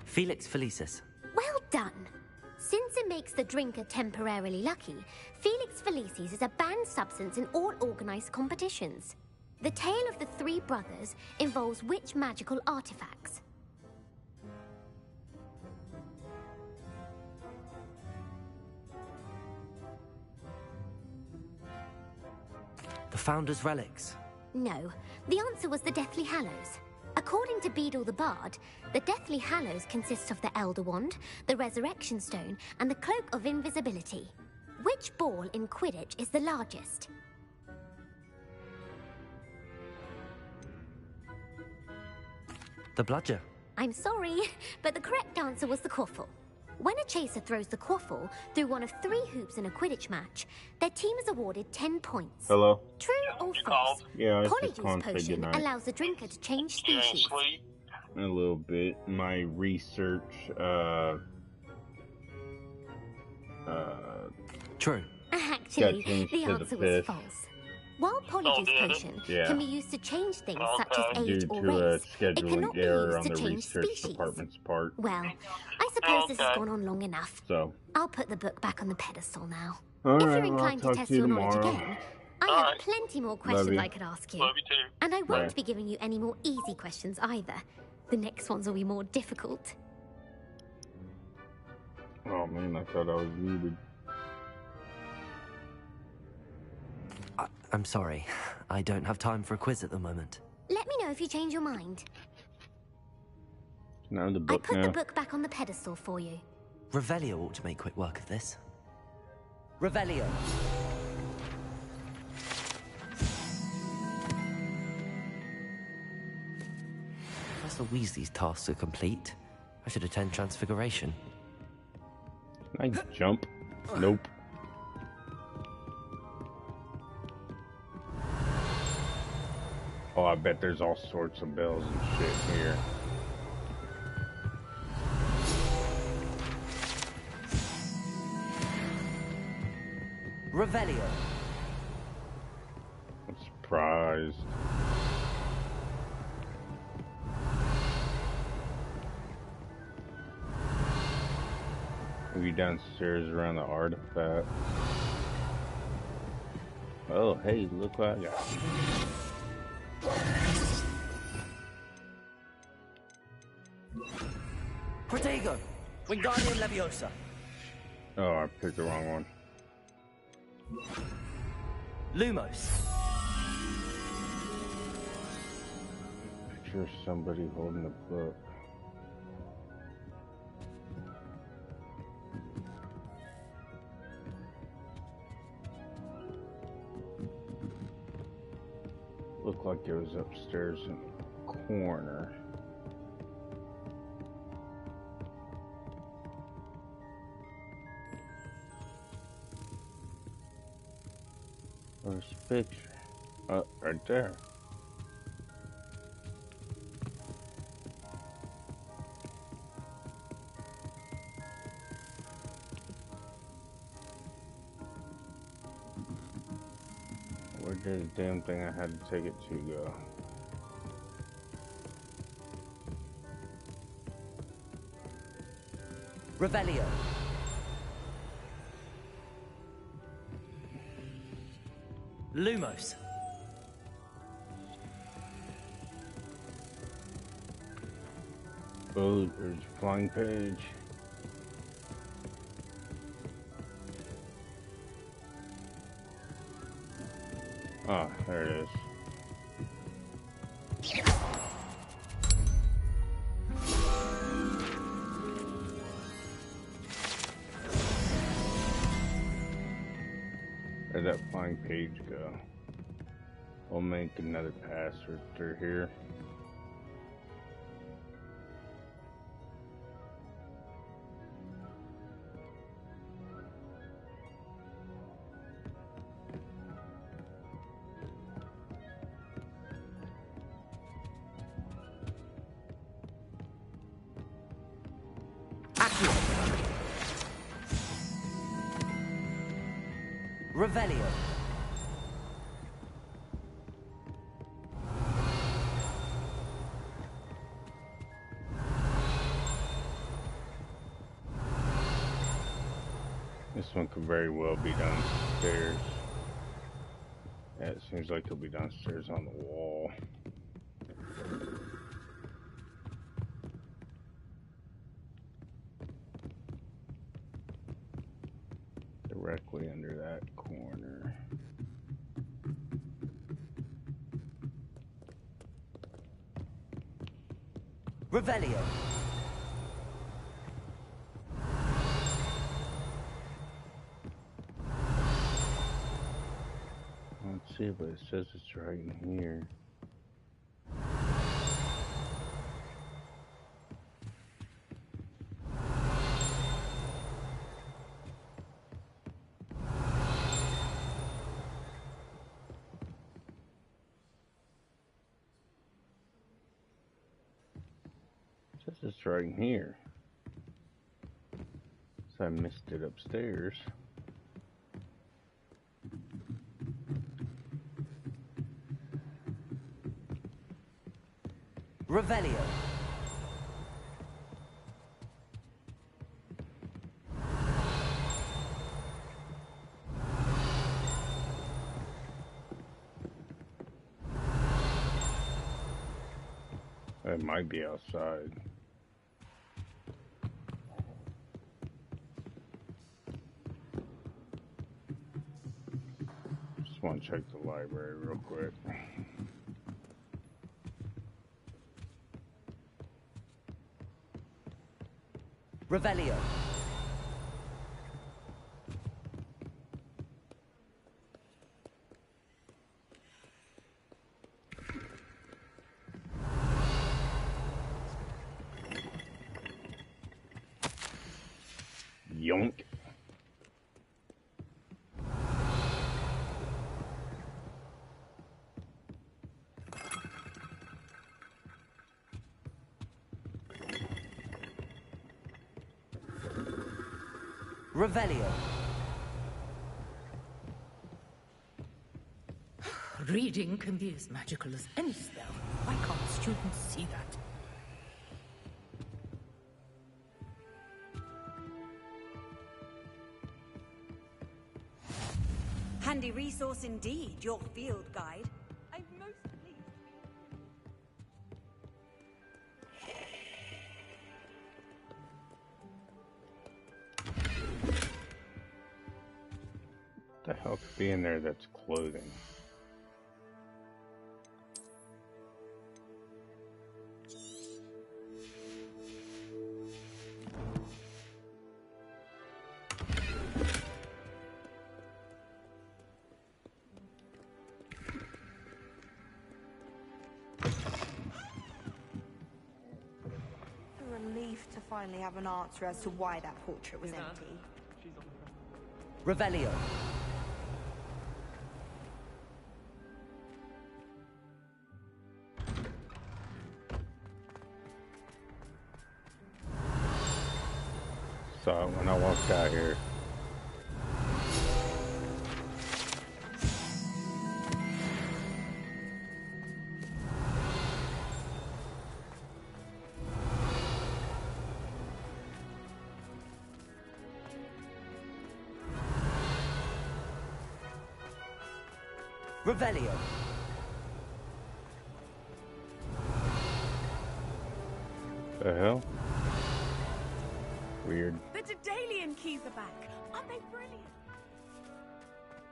Felix Felicis. Well done! Since it makes the drinker temporarily lucky, Felix Felicis is a banned substance in all organized competitions. The tale of the three brothers involves which magical artifacts? The Founder's Relics. No, the answer was the Deathly Hallows. According to Beadle the Bard, the Deathly Hallows consists of the Elder Wand, the Resurrection Stone, and the Cloak of Invisibility. Which ball in Quidditch is the largest? The bludger. I'm sorry, but the correct answer was the quaffle. When a chaser throws the quaffle through one of 3 hoops in a Quidditch match, their team is awarded 10 points. Hello? True or false? Yeah, it's just Polyjuice calling to say potion goodnight. allows the drinker to change species. A little bit. My research, True. Actually, changed the to the answer was fifth. false. While Polyjuice potion Yeah. can be used to change things such as due age or to a race, it scheduling cannot be error used on to the change research species. department's part. Well, I suppose this has gone on long enough. So, I'll put the book back on the pedestal now. all If right, you're well, I'll inclined to talk test to you your knowledge tomorrow. again, I have plenty more questions you. I could ask you. Love you too. And I won't Bye. be giving you any more easy questions either. The next ones will be more difficult. Oh man, I thought I was muted. I'm sorry. I don't have time for a quiz at the moment. Let me know if you change your mind. Now the I book put now. the book back on the pedestal for you. Revelio ought to make quick work of this. Revelio. Professor Weasley's tasks are complete. I should attend Transfiguration. Can I jump? Nope. Oh, I bet there's all sorts of bells and shit here. Revelio. I'm surprised. Maybe downstairs around the artifact. Oh, hey, look what I got. Protego. Wingardium Leviosa. Oh, I picked the wrong one. Lumos. Picture somebody holding a book. Looked like it was upstairs in the corner. Where's the picture? Oh, right there. Where did the damn thing I had to take it to go? Revelio. Lumos. Oh, there's a flying page. Ah, there it is. Where'd that flying page go? We'll make another pass through here. Revelio. This one could very well be downstairs. Yeah, it seems like it'll be downstairs on the wall. Directly under that corner. Revelio. Let's see, but it says it's right in here. It says it's right in here. So I missed it upstairs. Revelio. It might be outside. Just want to check the library real quick. Revelio. Yonk. Revelio. Reading can be as magical as any spell. Why can't students see that? Handy resource indeed, your field guide. I'm most pleased. What the hell could be in there that's clothing? Relief to finally have an answer as to why that portrait was empty. Revelio. Saw it when I walked out here. Revelio. The hell? Weird. The Daedalian keys are back. Aren't they brilliant?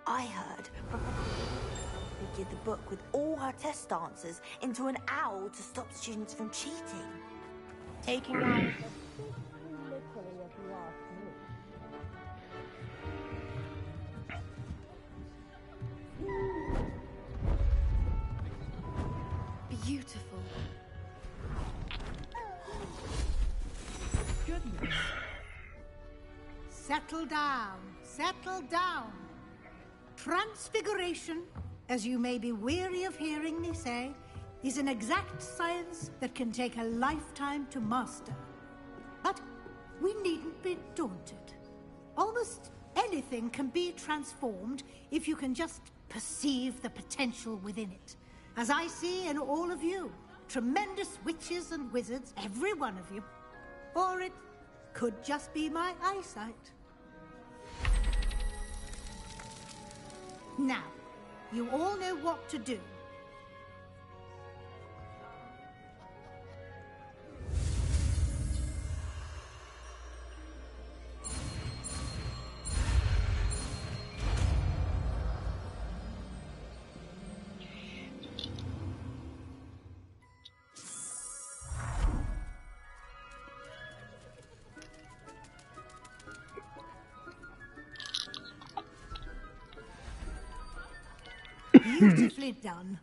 I heard they did the book with all her test answers into an owl to stop students from cheating. Taking out literally if you ask me. settle down. Settle down. Transfiguration, as you may be weary of hearing me say, is an exact science that can take a lifetime to master. But we needn't be daunted. Almost anything can be transformed if you can just perceive the potential within it. As I see in all of you, tremendous witches and wizards, every one of you. Or it could just be my eyesight. Now, you all know what to do. Beautifully done.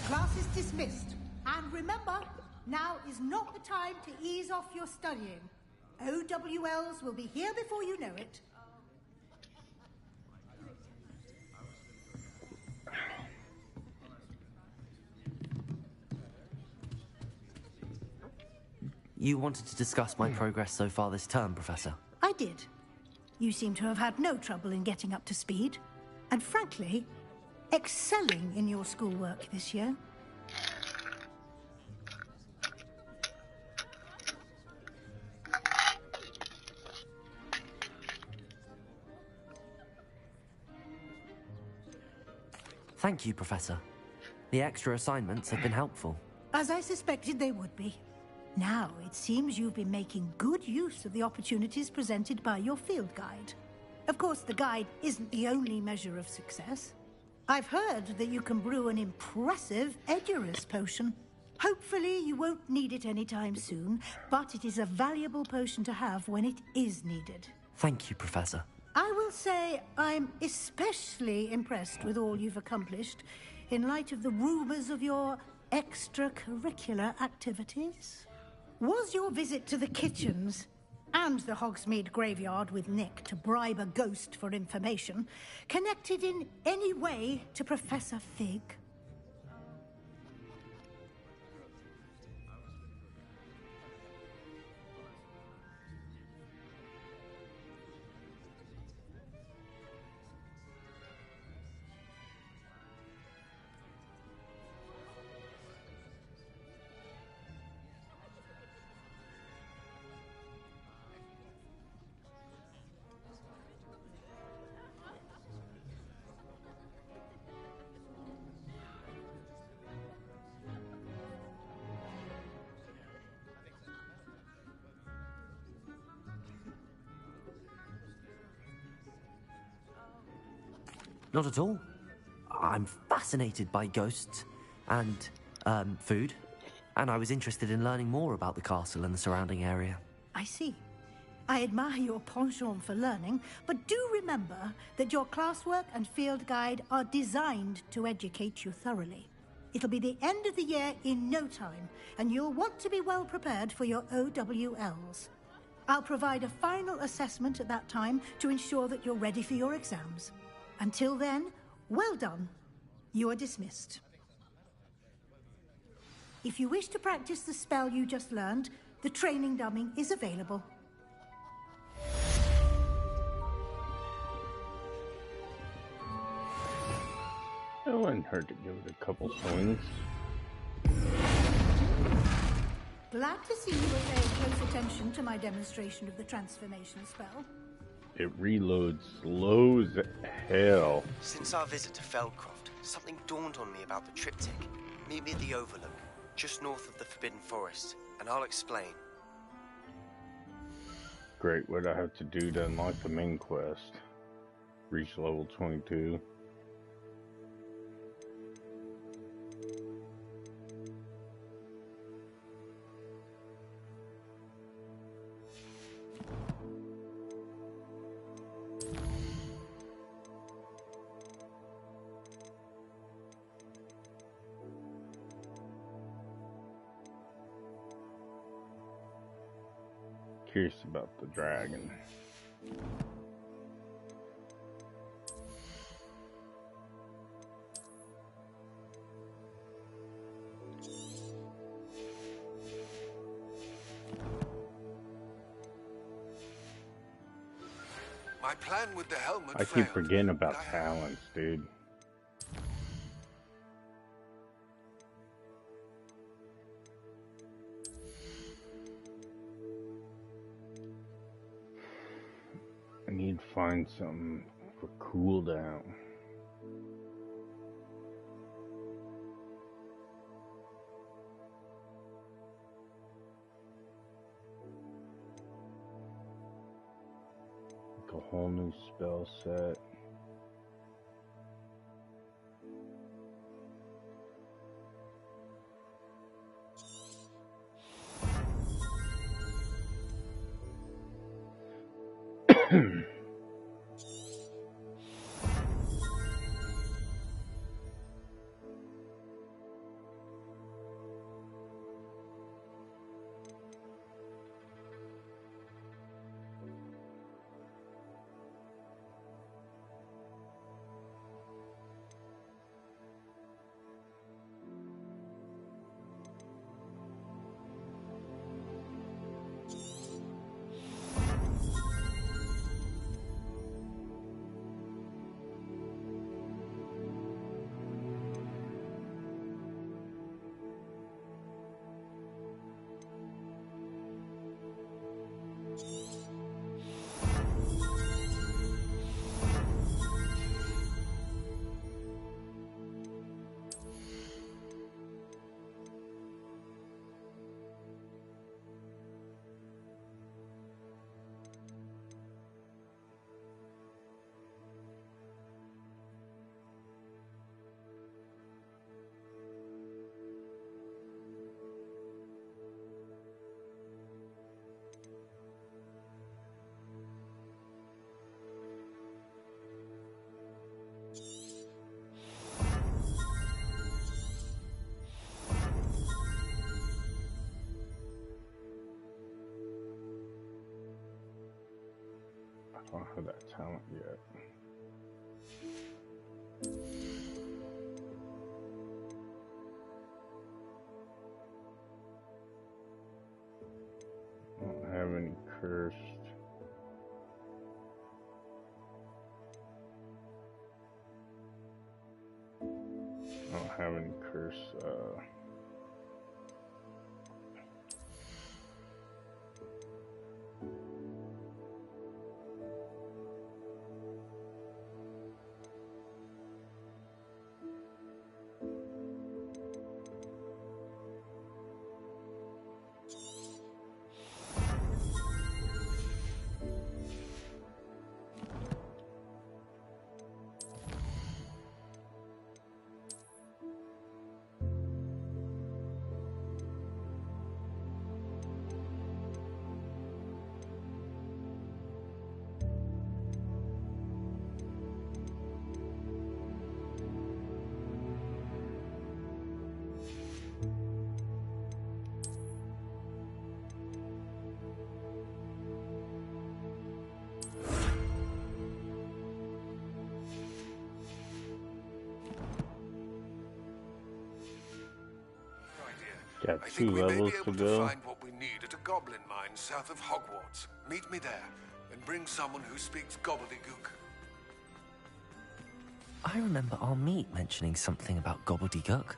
Class is dismissed. And remember, now is not the time to ease off your studying. OWLs will be here before you know it. You wanted to discuss my progress so far this term, Professor? I did. You seem to have had no trouble in getting up to speed. And frankly, excelling in your schoolwork this year. Thank you, Professor. The extra assignments have been helpful. As I suspected they would be. Now, it seems you've been making good use of the opportunities presented by your field guide. Of course, the guide isn't the only measure of success. I've heard that you can brew an impressive Edurus potion. Hopefully, you won't need it anytime soon, but it is a valuable potion to have when it is needed. Thank you, Professor. I will say I'm especially impressed with all you've accomplished in light of the rumors of your extracurricular activities. Was your visit to the kitchens and the Hogsmeade graveyard with Nick to bribe a ghost for information connected in any way to Professor Fig? Not at all. I'm fascinated by ghosts and, food. And I was interested in learning more about the castle and the surrounding area. I see. I admire your penchant for learning, but do remember that your classwork and field guide are designed to educate you thoroughly. It'll be the end of the year in no time, and you'll want to be well prepared for your OWLs. I'll provide a final assessment at that time to ensure that you're ready for your exams. Until then, well done. You are dismissed. If you wish to practice the spell you just learned, the training dummy is available. It wouldn't hurt to give it a couple swings. Glad to see you were paying close attention to my demonstration of the transformation spell. It reloads slow as hell. Since our visit to Feldcroft, something dawned on me about the triptych. Meet me at the Overlook, just north of the Forbidden Forest, and I'll explain. Great, what do I have to do to unlock the main quest? Reach level 22. curious about the dragon. My plan with the helmet I keep forgetting about talents, dude. I need to find something for cooldown. Like a whole new spell set. I don't have that talent yet. I don't have any cursed. I don't have any curse, got I 2 think we may be levels able to to go. find what we need at a goblin mine south of Hogwarts. Meet me there, and bring someone who speaks gobbledygook. I remember our meet mentioning something about gobbledygook.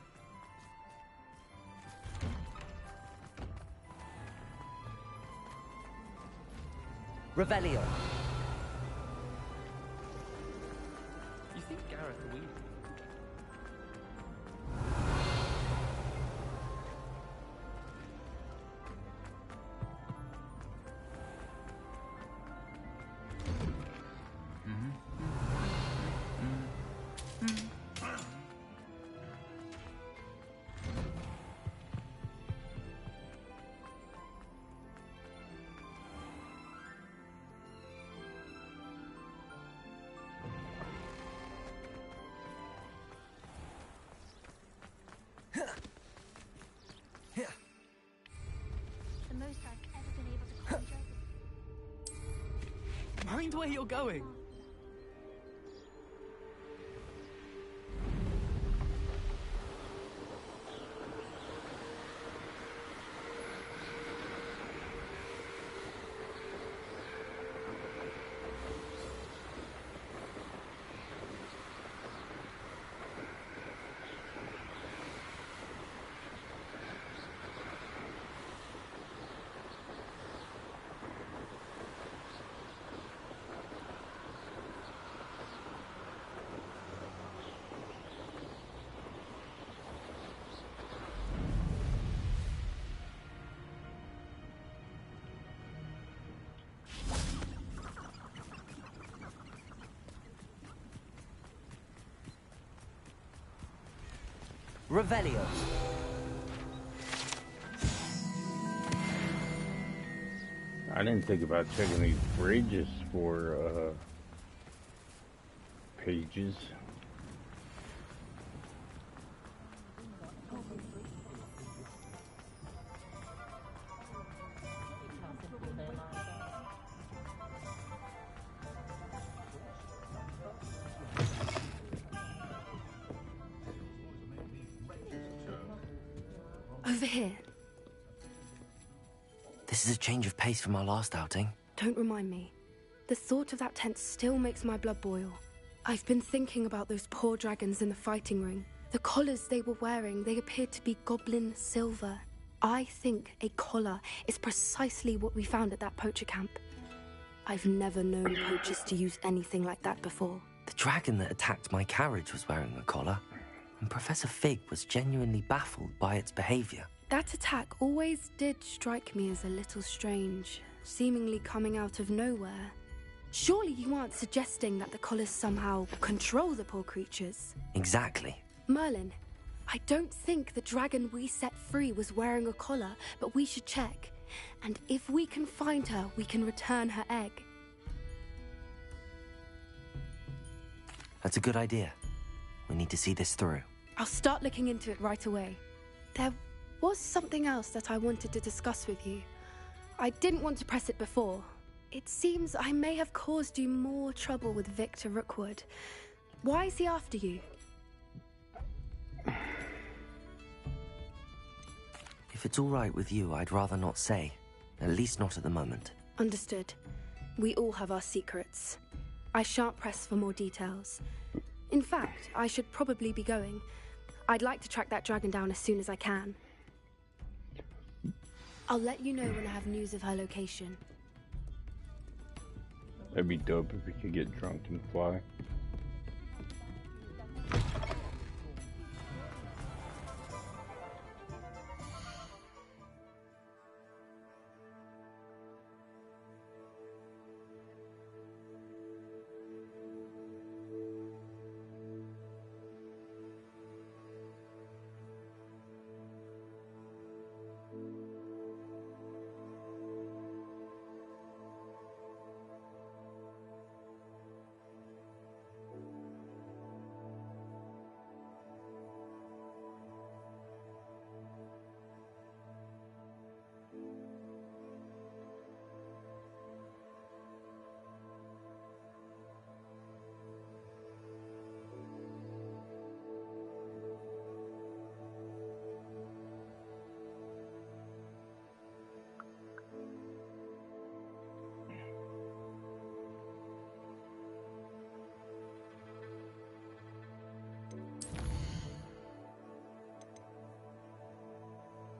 Revelio. You think Gareth will? Mind where you're going. Revelio. I didn't think about checking these bridges for pages. Over here. This is a change of pace from our last outing. Don't remind me. The thought of that tent still makes my blood boil. I've been thinking about those poor dragons in the fighting ring. The collars they were wearing, they appeared to be goblin silver. I think a collar is precisely what we found at that poacher camp. I've never known poachers to use anything like that before. The dragon that attacked my carriage was wearing a collar, and Professor Fig was genuinely baffled by its behavior. That attack always did strike me as a little strange, seemingly coming out of nowhere. Surely you aren't suggesting that the collars somehow control the poor creatures? Exactly. Merlin, I don't think the dragon we set free was wearing a collar, but we should check. And if we can find her, we can return her egg. That's a good idea. We need to see this through. I'll start looking into it right away. There was something else that I wanted to discuss with you. I didn't want to press it before. It seems I may have caused you more trouble with Victor Rookwood. Why is he after you? If it's all right with you, I'd rather not say. At least not at the moment. Understood. We all have our secrets. I shan't press for more details. In fact, I should probably be going. I'd like to track that dragon down as soon as I can. I'll let you know when I have news of her location. That'd be dope if we could get drunk and fly.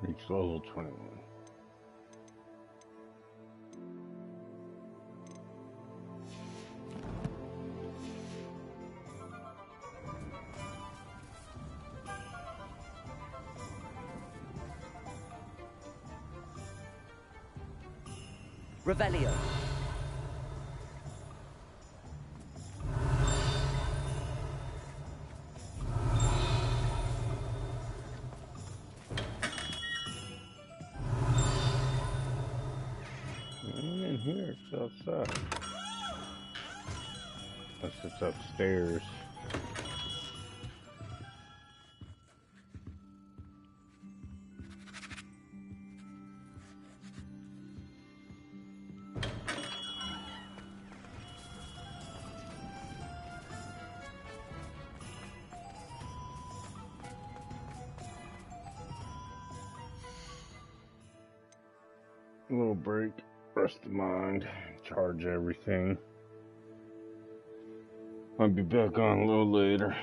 Reach level 21. Revelio. In here, it's outside. Unless it's upstairs. A little break, rest of mind, charge everything. I'll be back on a little later.